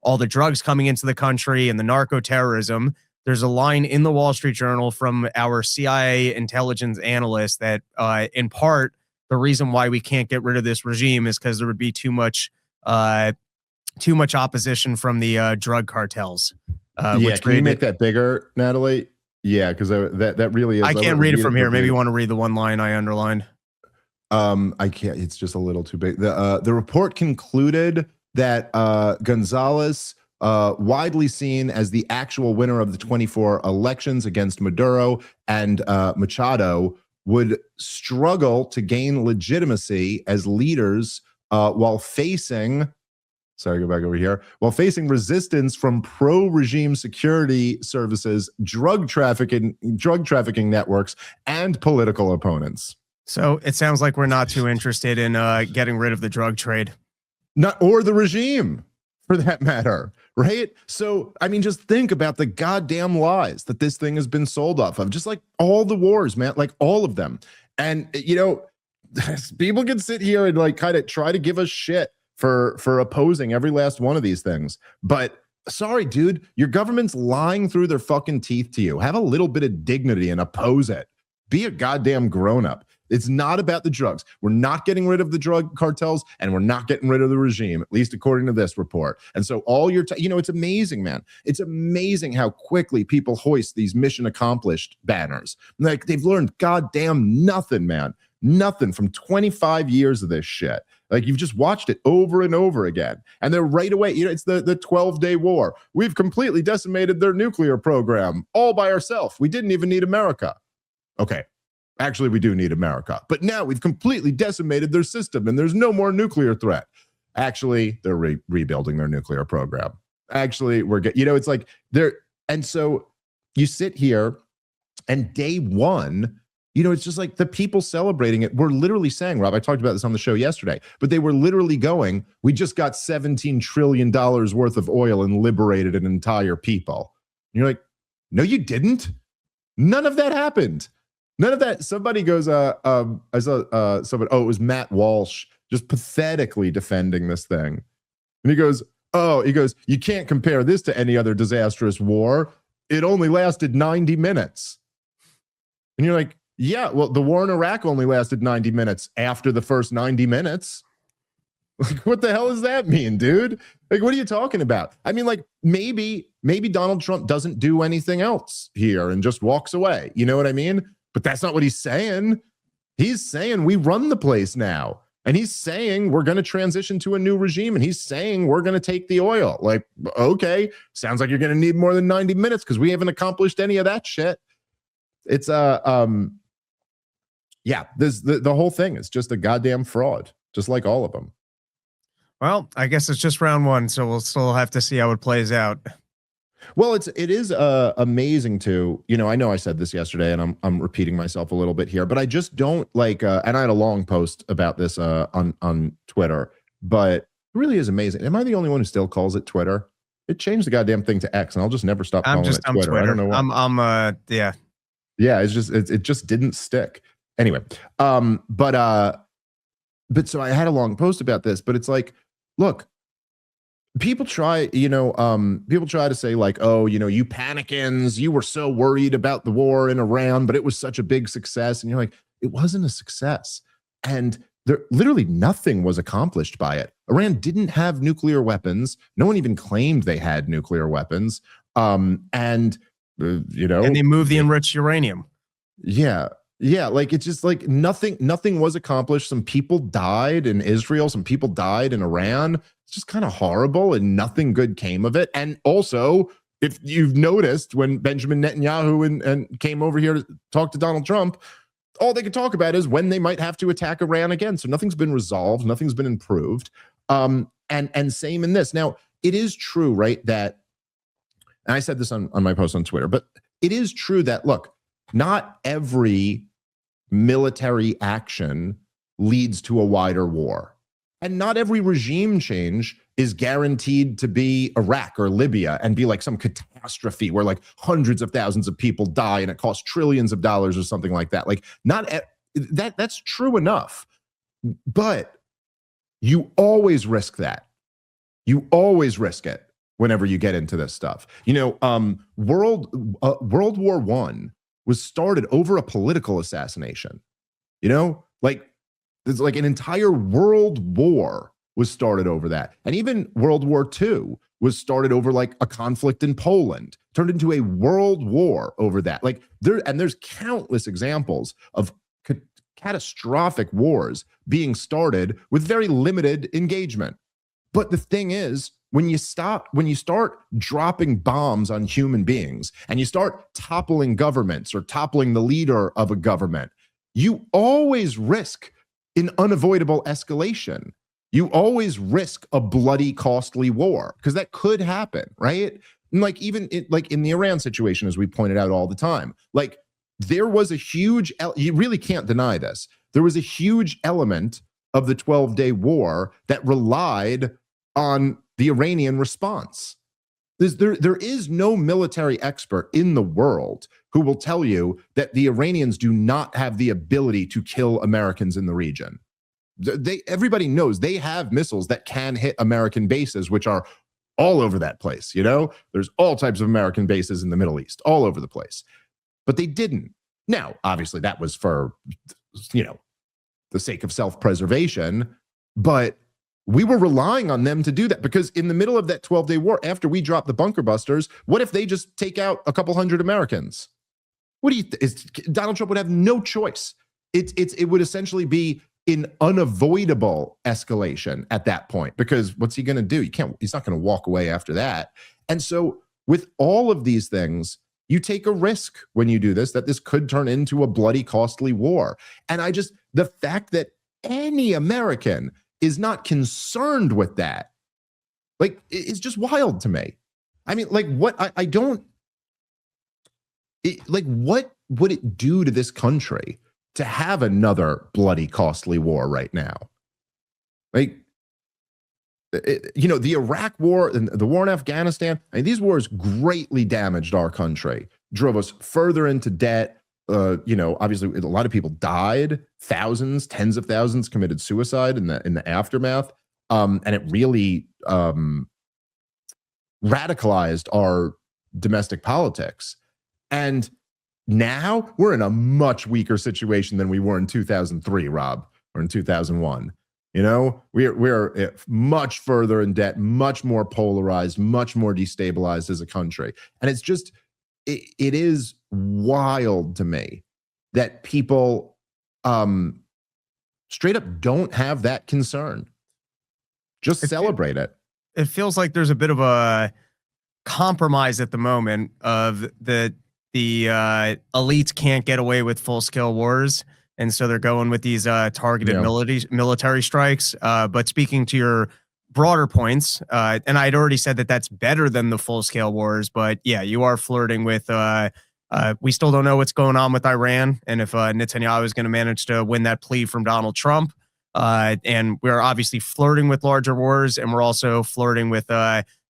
all the drugs coming into the country and the narco terrorism, there's a line in the Wall Street Journal from our CIA intelligence analyst that in part, the reason why we can't get rid of this regime is because there would be too much opposition from the drug cartels. Yeah, can you make that bigger, Natalie? Yeah, because that really is. I can't read it from here. Maybe you want to read the one line I underlined. I can't. It's just a little too big. The report concluded that Gonzalez, widely seen as the actual winner of the 24 elections against Maduro, and Machado would struggle to gain legitimacy as leaders while facing. Sorry, go back over here. While facing resistance from pro-regime security services, drug trafficking networks, and political opponents. So it sounds like we're not too interested in getting rid of the drug trade. Or the regime, for that matter, right? So, I mean, just think about the goddamn lies that this thing has been sold off of. Just like all the wars, man, like all of them. And, you know, people can sit here and like kind of try to give us shit for opposing every last one of these things. But sorry, dude, your government's lying through their fucking teeth to you. Have a little bit of dignity and oppose it. Be a goddamn grown-up. It's not about the drugs. We're not getting rid of the drug cartels, and we're not getting rid of the regime, at least according to this report. And so all your, it's amazing, man. It's amazing how quickly people hoist these mission accomplished banners. Like, they've learned goddamn nothing, man. Nothing from 25 years of this shit. Like, you've just watched it over and over again. And they're right away, it's the 12-day war. We've completely decimated their nuclear program all by ourselves. We didn't even need America. Okay. Actually, we do need America. But now we've completely decimated their system and there's no more nuclear threat. Actually, they're rebuilding their nuclear program. Actually, it's like they're, and so you sit here and day one, it's just like the people celebrating it. We're literally saying, Rob, I talked about this on the show yesterday, but they were literally going, we just got $17 trillion worth of oil and liberated an entire people. And you're like, no, you didn't. None of that happened. None of that. Somebody goes, it was Matt Walsh just pathetically defending this thing. And he goes, you can't compare this to any other disastrous war. It only lasted 90 minutes. And you're like, yeah, well, the war in Iraq only lasted 90 minutes after the first 90 minutes. Like, what the hell does that mean, dude? Like, what are you talking about? I mean, like, maybe Donald Trump doesn't do anything else here and just walks away. You know what I mean? But that's not what he's saying. He's saying we run the place now. And he's saying we're going to transition to a new regime. And he's saying we're going to take the oil. Like, okay, sounds like you're going to need more than 90 minutes because we haven't accomplished any of that shit. It's yeah, the whole thing is just a goddamn fraud, just like all of them. Well, I guess it's just round one, so we'll still have to see how it plays out. Well, it is amazing to, I know I said this yesterday and I'm repeating myself a little bit here, but I just don't like, and I had a long post about this on Twitter, but it really is amazing. Am I the only one who still calls it Twitter? It changed the goddamn thing to X and I'll just never stop calling it Twitter. I don't know why. Yeah, it's just, it just didn't stick. Anyway, but so I had a long post about this, but it's like, look, people try to say like, oh, you panicans, you were so worried about the war in Iran, but it was such a big success. And you're like, it wasn't a success. And there literally nothing was accomplished by it. Iran didn't have nuclear weapons. No one even claimed they had nuclear weapons. And they moved the enriched uranium. Yeah. Yeah, like it's just like nothing was accomplished. Some people died in Israel, some people died in Iran. It's just kind of horrible and nothing good came of it. And also, if you've noticed, when Benjamin Netanyahu and came over here to talk to Donald Trump, all they could talk about is when they might have to attack Iran again. So nothing's been resolved, nothing's been improved. And same in this. Now, it is true, right, that, and I said this on my post on Twitter, but it is true that, look, not every military action leads to a wider war. And not every regime change is guaranteed to be Iraq or Libya and be like some catastrophe where like hundreds of thousands of people die and it costs trillions of dollars or something like that. Like that's true enough. But you always risk that. You always risk it whenever you get into this stuff. World War I was started over a political assassination. Like it's like an entire world war was started over that. And even World War II was started over like a conflict in Poland, turned into a world war over that. Like there's countless examples of catastrophic wars being started with very limited engagement. But the thing is, when you start dropping bombs on human beings and you start toppling governments or toppling the leader of a government, you always risk an unavoidable escalation. You always risk a bloody, costly war because that could happen, right? And like even in the Iran situation, as we pointed out all the time, like there was a huge, you really can't deny this. There was a huge element of the 12-day war that relied on the Iranian response. There is no military expert in the world who will tell you that the Iranians do not have the ability to kill Americans in the region. Everybody knows they have missiles that can hit American bases, which are all over that place. There's all types of American bases in the Middle East, all over the place. But they didn't. Now, obviously, that was for, the sake of self-preservation, but we were relying on them to do that because in the middle of that 12-day war, after we dropped the bunker busters, what if they just take out a couple hundred Americans? What do you Donald Trump would have no choice. It would essentially be an unavoidable escalation at that point because what's he going to do? He's not going to walk away after that. And so with all of these things, you take a risk when you do this, that this could turn into a bloody, costly war. And the fact that any American is not concerned with that, like, it's just wild to me. I mean, like, what what would it do to this country to have another bloody, costly war right now? Like, the Iraq war and the war in Afghanistan, these wars greatly damaged our country, drove us further into debt, obviously a lot of people died, thousands, tens of thousands committed suicide in the aftermath. And it really radicalized our domestic politics. And now we're in a much weaker situation than we were in 2003, Rob, or in 2001. We're much further in debt, much more polarized, much more destabilized as a country. And it's just, it is wild to me that people straight up don't have that concern. Just celebrate it. It feels like there's a bit of a compromise at the moment of the elites can't get away with full-scale wars, and so they're going with these targeted military strikes. But speaking to your broader points, and I'd already said that that's better than the full-scale wars, but yeah, you are flirting with we still don't know what's going on with Iran, and if Netanyahu is going to manage to win that plea from Donald Trump. And we're obviously flirting with larger wars, and we're also flirting with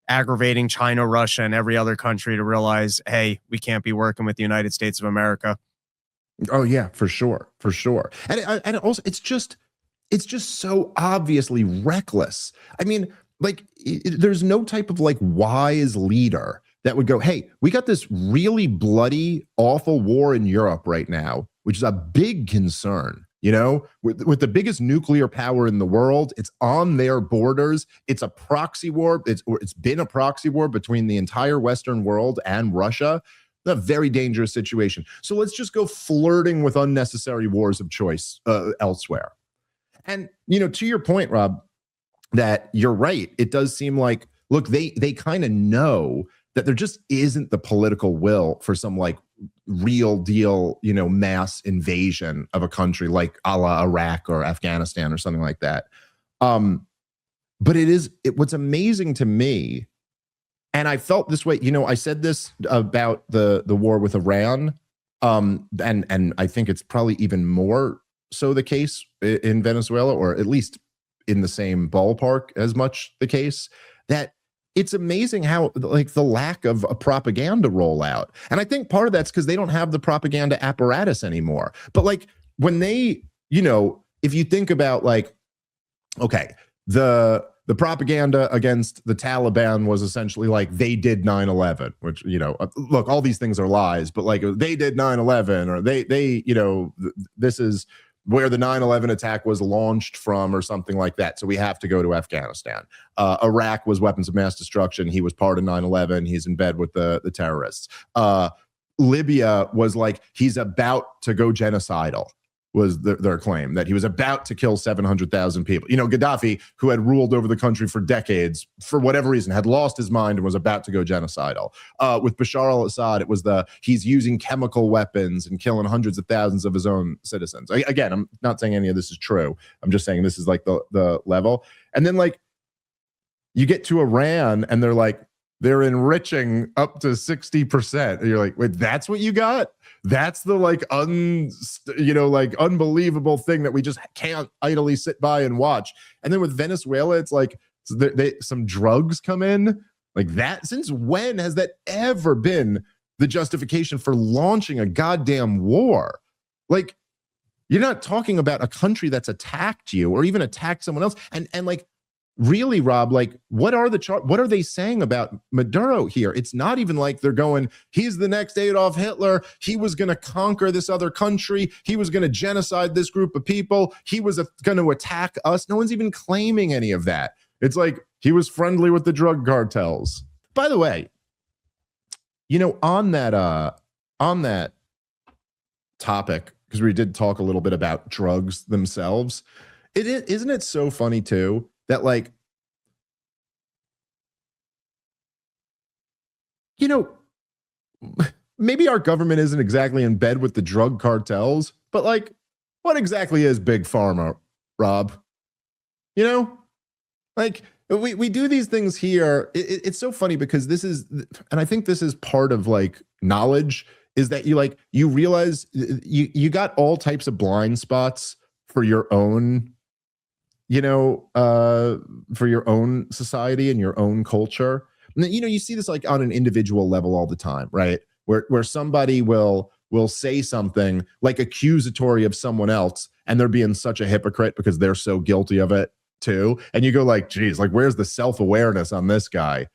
aggravating China, Russia, and every other country to realize, hey, we can't be working with the United States of America. Oh yeah, for sure. And also, it's just so obviously reckless. I mean, like, there's no type of like wise leader that would go, hey, we got this really bloody, awful war in Europe right now, which is a big concern. With the biggest nuclear power in the world, it's on their borders. It's a proxy war. It's been a proxy war between the entire Western world and Russia. A very dangerous situation. So let's just go flirting with unnecessary wars of choice elsewhere. And, to your point, Rob, that you're right. It does seem like, look, they kind of know that there just isn't the political will for some like real deal, mass invasion of a country like a la Iraq or Afghanistan or something like that. But what's amazing to me, and I felt this way, I said this about the war with Iran, and I think it's probably even more so the case in Venezuela, or at least in the same ballpark as much the case, that it's amazing how like the lack of a propaganda rollout. And I think part of that's because they don't have the propaganda apparatus anymore. But like when they, if you think about like, okay, the propaganda against the Taliban was essentially like they did 9/11, which, look, all these things are lies, but like they did 9/11, or they, this is where the 9/11 attack was launched from, or something like that. So we have to go to Afghanistan. Iraq was weapons of mass destruction. He was part of 9/11. He's in bed with the terrorists. Libya was like, he's about to go genocidal, was their claim, that he was about to kill 700,000 people. Gaddafi, who had ruled over the country for decades, for whatever reason, had lost his mind and was about to go genocidal. With Bashar al-Assad, it was he's using chemical weapons and killing hundreds of thousands of his own citizens. Again, I'm not saying any of this is true. I'm just saying this is like the level. And then like you get to Iran and they're enriching up to 60%. And you're like, wait, that's what you got? That's the like unbelievable thing that we just can't idly sit by and watch. And then with Venezuela, it's like some drugs come in like that. Since when has that ever been the justification for launching a goddamn war? Like, you're not talking about a country that's attacked you or even attacked someone else. And like, really, Rob, like, what are they saying about Maduro here? It's not even like they're going, he's the next Adolf Hitler. He was going to conquer this other country. He was going to genocide this group of people. He was going to attack us. No one's even claiming any of that. It's like he was friendly with the drug cartels. By the way, on that topic, because we did talk a little bit about drugs themselves, isn't it so funny too that like, maybe our government isn't exactly in bed with the drug cartels, but like, what exactly is big pharma, Rob? Like we do these things here. It's so funny because this is, and I think this is part of like knowledge, is that you realize you got all types of blind spots for your own, for your own society and your own culture. And you see this like on an individual level all the time, right? Where somebody will will say something like accusatory of someone else, and they're being such a hypocrite because they're so guilty of it too. And you go like, geez, like where's the self-awareness on this guy?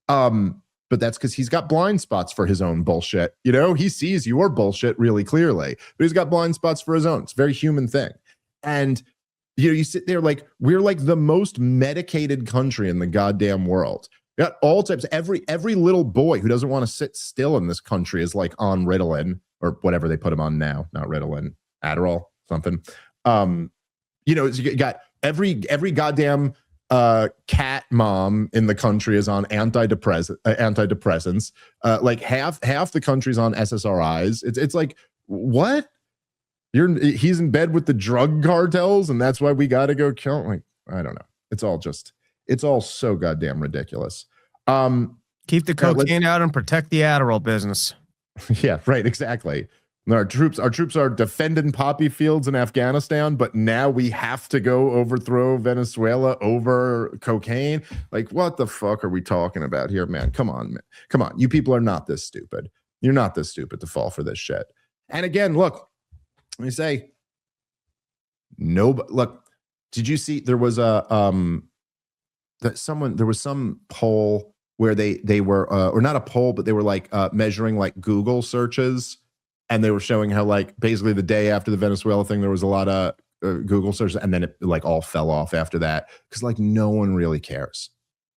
But that's because he's got blind spots for his own bullshit. You know, he sees your bullshit really clearly, but he's got blind spots for his own. It's a very human thing. And you know, you sit there like, we're like the most medicated country in the goddamn world. We got all types. Every little boy who doesn't want to sit still in this country is like on Ritalin or whatever they put him on now. Not Ritalin, Adderall, something. You know, you got every goddamn cat mom in the country is on antidepressants. Like half the country's on SSRIs. It's like, what? He's in bed with the drug cartels, and that's why we got to go kill him. Like, I don't know. It's all so goddamn ridiculous. Keep the cocaine out and protect the Adderall business. Yeah, right. Exactly. Our troops are defending poppy fields in Afghanistan, but now we have to go overthrow Venezuela over cocaine. Like, what the fuck are we talking about here, man? Come on, man. Come on. You people are not this stupid. You're not this stupid to fall for this shit. And again, look, let me say, look, did you see there was there was some poll where they were or not a poll, but they were like measuring like Google searches, and they were showing how like basically the day after the Venezuela thing there was a lot of Google searches, and then it like all fell off after that because like no one really cares.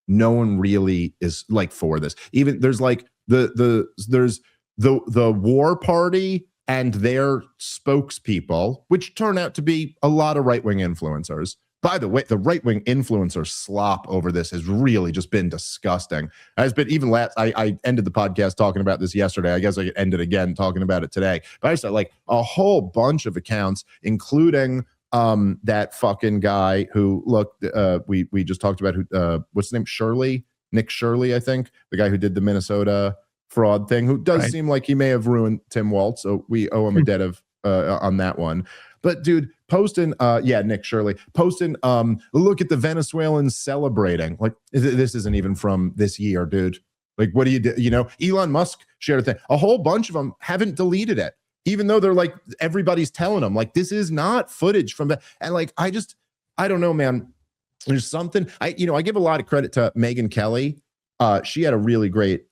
No one really is like for this. Even there's like there's the war party and their spokespeople, which turn out to be a lot of right-wing influencers. By the way, the right-wing influencer slop over this has really just been disgusting. Has been even last. I ended the podcast talking about this yesterday. I guess I could end it again talking about it today. But I saw like a whole bunch of accounts, including that fucking guy who looked. We just talked about who. What's his name? Nick Shirley, I think, the guy who did the Minnesota fraud thing, who does seem like he may have ruined Tim Waltz, so we owe him a debt of on that one. But dude, posting Nick Shirley posting look at the Venezuelans celebrating. Like this isn't even from this year, dude. Like what do you do? You know, Elon Musk shared a thing. A whole bunch of them haven't deleted it, even though they're like everybody's telling them like this is not footage from that. And like I don't know, man. There's something I give a lot of credit to Megyn Kelly. She had a really great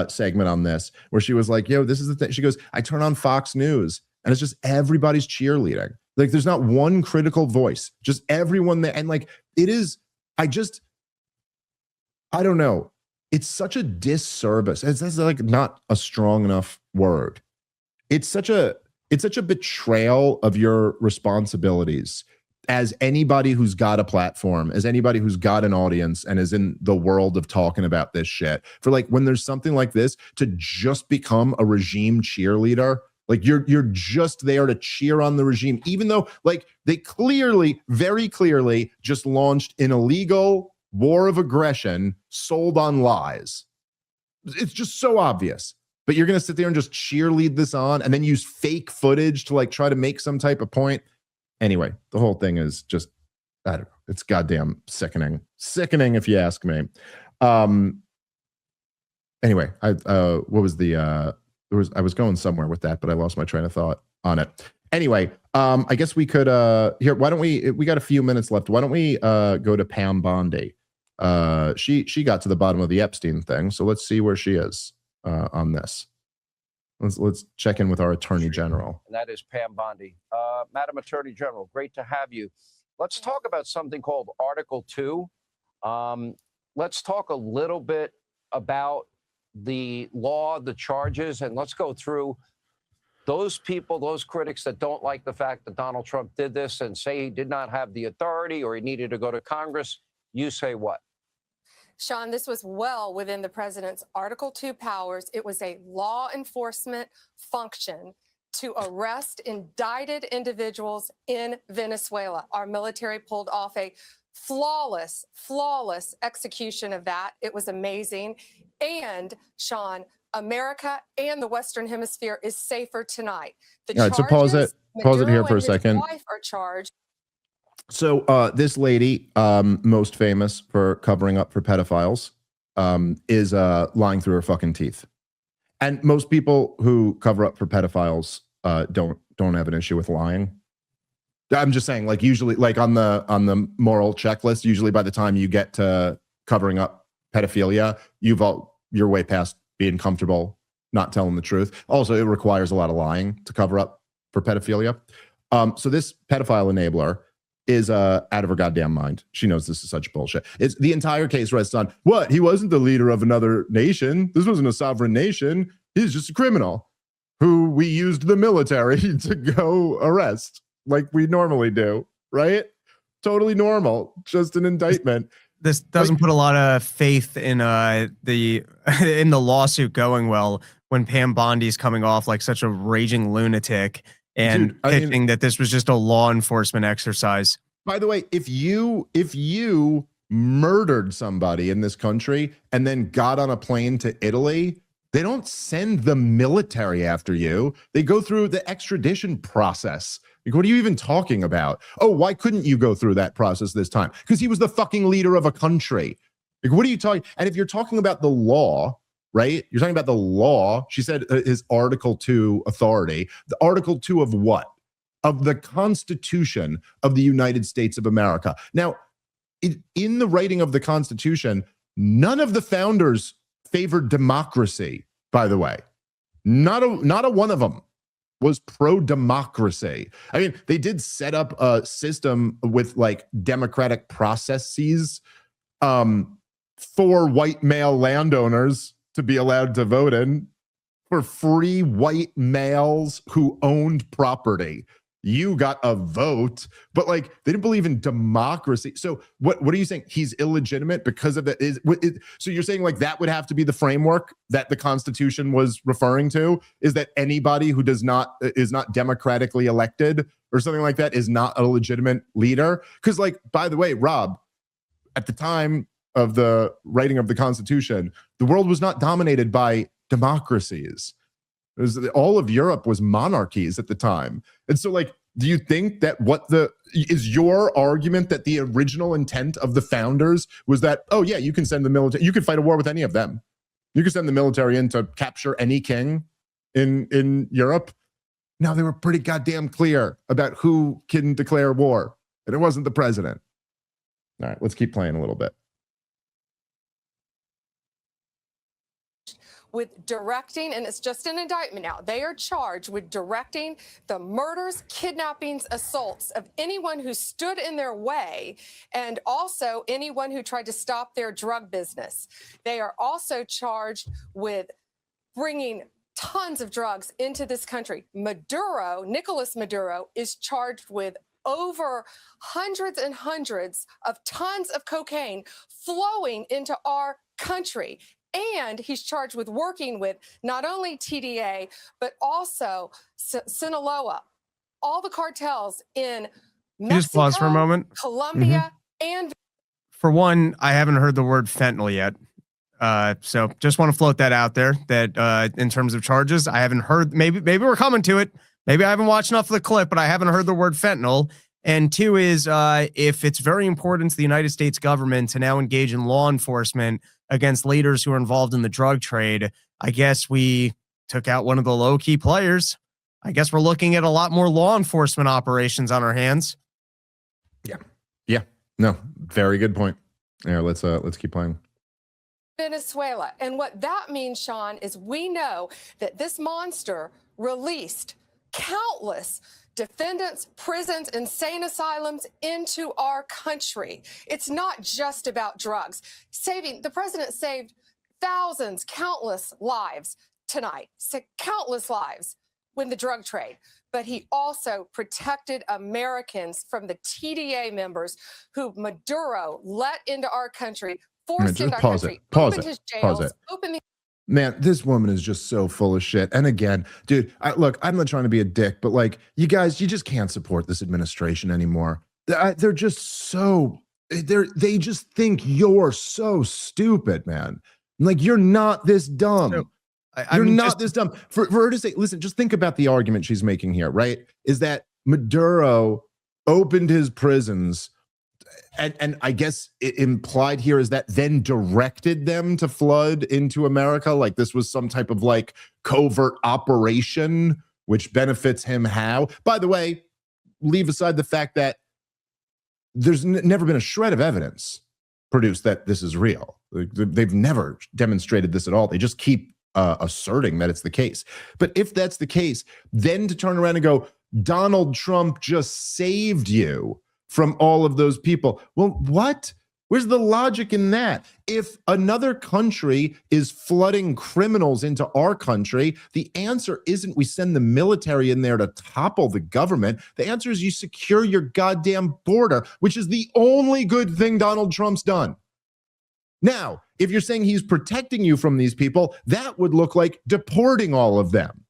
segment on this where she was like, yo, this is the thing. She goes, I turn on Fox News and it's just everybody's cheerleading. Like there's not one critical voice, just everyone there. And like it is, I don't know. It's such a disservice. It's like not a strong enough word. It's such a betrayal of your responsibilities as anybody who's got a platform, as anybody who's got an audience and is in the world of talking about this shit, for like when there's something like this to just become a regime cheerleader. Like you're just there to cheer on the regime, even though like they very clearly just launched an illegal war of aggression sold on lies. It's just so obvious. But you're going to sit there and just cheerlead this on and then use fake footage to like try to make some type of point. Anyway, the whole thing is just, I don't know. It's goddamn sickening. Sickening if you ask me. Anyway, I was going somewhere with that, but I lost my train of thought on it. Anyway, I guess we could here, why don't we got a few minutes left. Why don't we go to Pam Bondi? She got to the bottom of the Epstein thing, so let's see where she is on this. Let's check in with our Attorney General. And that is Pam Bondi. Madam Attorney General, great to have you. Let's talk about something called Article 2. Let's talk a little bit about the law, the charges, and let's go through those people, those critics that don't like the fact that Donald Trump did this and say he did not have the authority or he needed to go to Congress. You say what? Sean, this was well within the president's Article 2 powers. It was a law enforcement function to arrest indicted individuals in Venezuela. Our military pulled off a flawless execution of that. It was amazing. And Sean, America and the Western Hemisphere is safer tonight. All right, so pause it here for a second. Wife are charged. So this lady, most famous for covering up for pedophiles, is lying through her fucking teeth. And most people who cover up for pedophiles don't have an issue with lying. I'm just saying, like, usually, like on the moral checklist, usually by the time you get to covering up pedophilia, you're way past being comfortable not telling the truth. Also, it requires a lot of lying to cover up for pedophilia. So this pedophile enabler is out of her goddamn mind. She knows this is such bullshit. It's the entire case rests on what? He wasn't the leader of another nation. This wasn't a sovereign nation. He's just a criminal who we used the military to go arrest, like we normally do, right? Totally normal. Just an indictment. This doesn't put a lot of faith in the lawsuit going well when Pam Bondi's coming off like such a raging lunatic and pitching that this was just a law enforcement exercise. By the way, if you murdered somebody in this country and then got on a plane to Italy, they don't send the military after you. They go through the extradition process. Like, what are you even talking about? Oh, why couldn't you go through that process this time? Because he was the fucking leader of a country. Like, what are you talking? And if you're talking about the law, right? You're talking about the law. She said his Article 2 authority. The Article 2 of what? Of the Constitution of the United States of America. Now, in the writing of the Constitution, none of the founders favored democracy, by the way. Not a one of them was pro-democracy. I mean, they did set up a system with like democratic processes for white male landowners to be allowed to vote in, for free white males who owned property. You got a vote, but like they didn't believe in democracy. So what are you saying? He's illegitimate because of that? So you're saying like that would have to be the framework that the Constitution was referring to, is that anybody who is not democratically elected or something like that is not a legitimate leader? Because like, by the way, Rob, at the time of the writing of the Constitution, the world was not dominated by democracies. All of Europe was monarchies at the time. And so like, do you think that is your argument that the original intent of the founders was that, oh yeah, you can send the military, you can fight a war with any of them. You can send the military in to capture any king in Europe. Now they were pretty goddamn clear about who can declare war. And it wasn't the president. All right, let's keep playing a little bit. With directing, and it's just an indictment now, they are charged with directing the murders, kidnappings, assaults of anyone who stood in their way, and also anyone who tried to stop their drug business. They are also charged with bringing tons of drugs into this country. Nicolas Maduro, is charged with over hundreds and hundreds of tons of cocaine flowing into our country. And he's charged with working with not only TDA, but also Sinaloa, all the cartels in Mexico, just pause for a moment. Colombia, and... For one, I haven't heard the word fentanyl yet. So just want to float that out there, that in terms of charges, I haven't heard. Maybe we're coming to it. Maybe I haven't watched enough of the clip, but I haven't heard the word fentanyl. And two is, if it's very important to the United States government to now engage in law enforcement against leaders who are involved in the drug trade, I guess we took out one of the low-key players. I guess we're looking at a lot more law enforcement operations on our hands. Yeah. No, very good point. Yeah, let's keep playing. Venezuela. And what that means, Sean, is we know that this monster released countless defendants, prisons, insane asylums into our country. It's not just about drugs. The president saved thousands, countless lives tonight, countless lives with the drug trade. But he also protected Americans from the TDA members who Maduro let into our country, forced into our country, opened his jails, opened the... Man, this woman is just so full of shit. And again, dude, look, I'm not trying to be a dick, but like, you guys, you just can't support this administration anymore. They're just so, they just think you're so stupid, man. Like, you're not this dumb. So, you're not this dumb. For her to say, listen, just think about the argument she's making here, right? Is that Maduro opened his prisons and I guess it implied here is that then directed them to flood into America, like this was some type of like covert operation, which benefits him how? By the way, leave aside the fact that there's never been a shred of evidence produced that this is real. They've never demonstrated this at all. They just keep asserting that it's the case. But if that's the case, then to turn around and go, Donald Trump just saved you from all of those people. Well, what? Where's the logic in that? If another country is flooding criminals into our country, the answer isn't we send the military in there to topple the government. The answer is you secure your goddamn border, which is the only good thing Donald Trump's done. Now, if you're saying he's protecting you from these people, that would look like deporting all of them,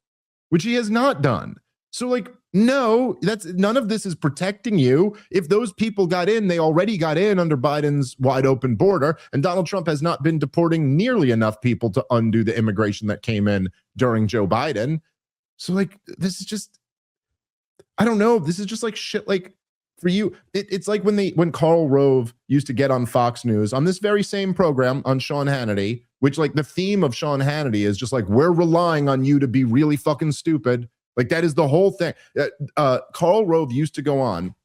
which he has not done. So like, no, that's none of this is protecting you. If those people got in, they already got in under Biden's wide open border, and Donald Trump has not been deporting nearly enough people to undo the immigration that came in during Joe Biden. So like, this is just, I don't know. This is just like shit. Like for you, it's like when Karl Rove used to get on Fox News on this very same program on Sean Hannity, which like the theme of Sean Hannity is just like, we're relying on you to be really fucking stupid. Like that is the whole thing. Karl Rove used to go on,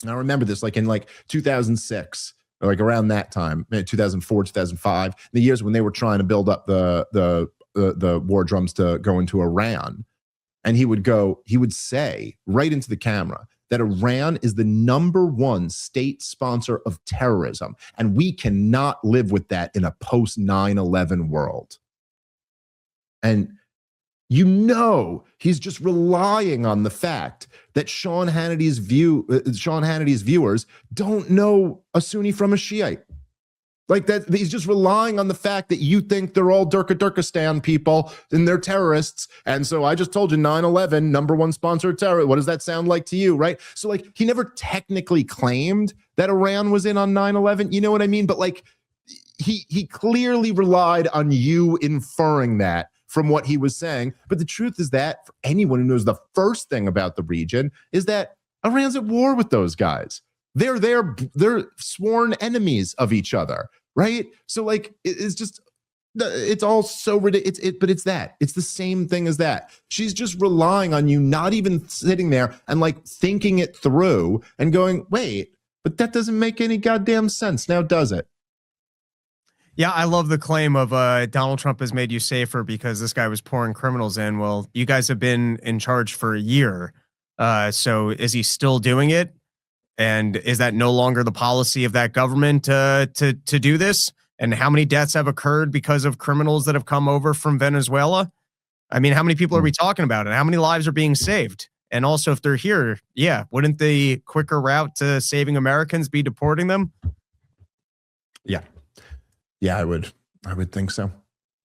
and I remember this like in like 2006, or like around that time, 2004, 2005, the years when they were trying to build up the war drums to go into Iran. And he would say right into the camera that Iran is the #1 state sponsor of terrorism. And we cannot live with that in a post 9/11 world. And you know, he's just relying on the fact that Sean Hannity's viewers don't know a Sunni from a Shiite. Like that, he's just relying on the fact that you think they're all Turkistan people and they're terrorists. And so I just told you 9/11, #1 sponsor of terror. What does that sound like to you, right? So like, he never technically claimed that Iran was in on 9/11. You know what I mean? But like, he clearly relied on you inferring that from what he was saying. But the truth is that for anyone who knows the first thing about the region is that Iran's at war with those guys. They're sworn enemies of each other, right? So like, it's just, it's all so ridiculous. But it's that. It's the same thing as that. She's just relying on you not even sitting there and like thinking it through and going, wait, but that doesn't make any goddamn sense now, does it? Yeah, I love the claim of Donald Trump has made you safer because this guy was pouring criminals in. Well, you guys have been in charge for a year. So is he still doing it? And is that no longer the policy of that government to do this? And how many deaths have occurred because of criminals that have come over from Venezuela? I mean, how many people are we talking about? And how many lives are being saved? And also, if they're here, yeah, wouldn't the quicker route to saving Americans be deporting them? Yeah. Yeah, I would think so.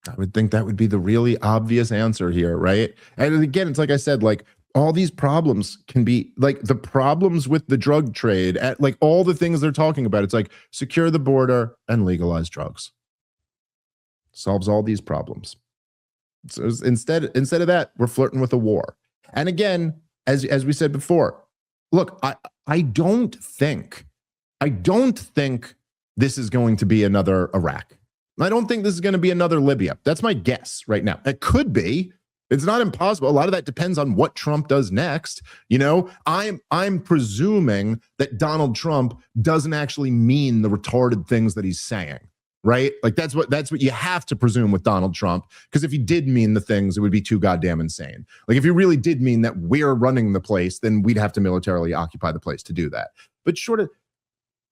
I would think that would be the really obvious answer here, right? And again, it's like I said, like all these problems can be like the problems with the drug trade, at like all the things they're talking about. It's like secure the border and legalize drugs. Solves all these problems. So instead of that, we're flirting with a war. And again, as we said before, look, I don't think this is going to be another Iraq. I don't think this is going to be another Libya. That's my guess right now. It could be. It's not impossible. A lot of that depends on what Trump does next. You know, I'm presuming that Donald Trump doesn't actually mean the retarded things that he's saying, right? Like that's what you have to presume with Donald Trump, because if he did mean the things, it would be too goddamn insane. Like if he really did mean that we're running the place, then we'd have to militarily occupy the place to do that. But short of,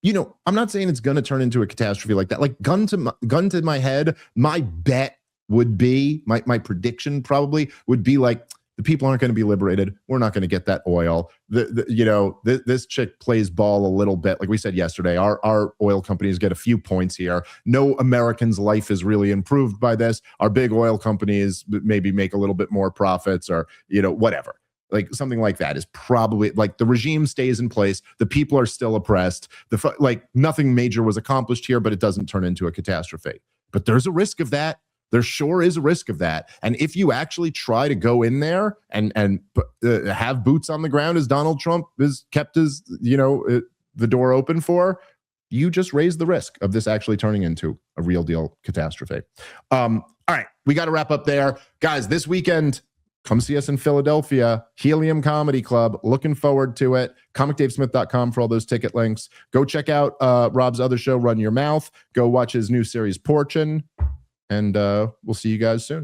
you know, I'm not saying it's going to turn into a catastrophe like that. Like gun to my head, my bet would be, my prediction probably would be like, the people aren't going to be liberated. We're not going to get that oil. This chick plays ball a little bit. Like we said yesterday, our oil companies get a few points here. No American's life is really improved by this. Our big oil companies maybe make a little bit more profits, or, you know, whatever. Like something like that is probably like the regime stays in place. The people are still oppressed. Like nothing major was accomplished here, but it doesn't turn into a catastrophe. But there's a risk of that. There sure is a risk of that. And if you actually try to go in there and have boots on the ground, as Donald Trump has kept his, the door open for, you just raise the risk of this actually turning into a real deal catastrophe. All right, we got to wrap up there. Guys, this weekend, come see us in Philadelphia, Helium Comedy Club. Looking forward to it. ComicDaveSmith.com for all those ticket links. Go check out Rob's other show, Run Your Mouth. Go watch his new series, Porchin'. And we'll see you guys soon.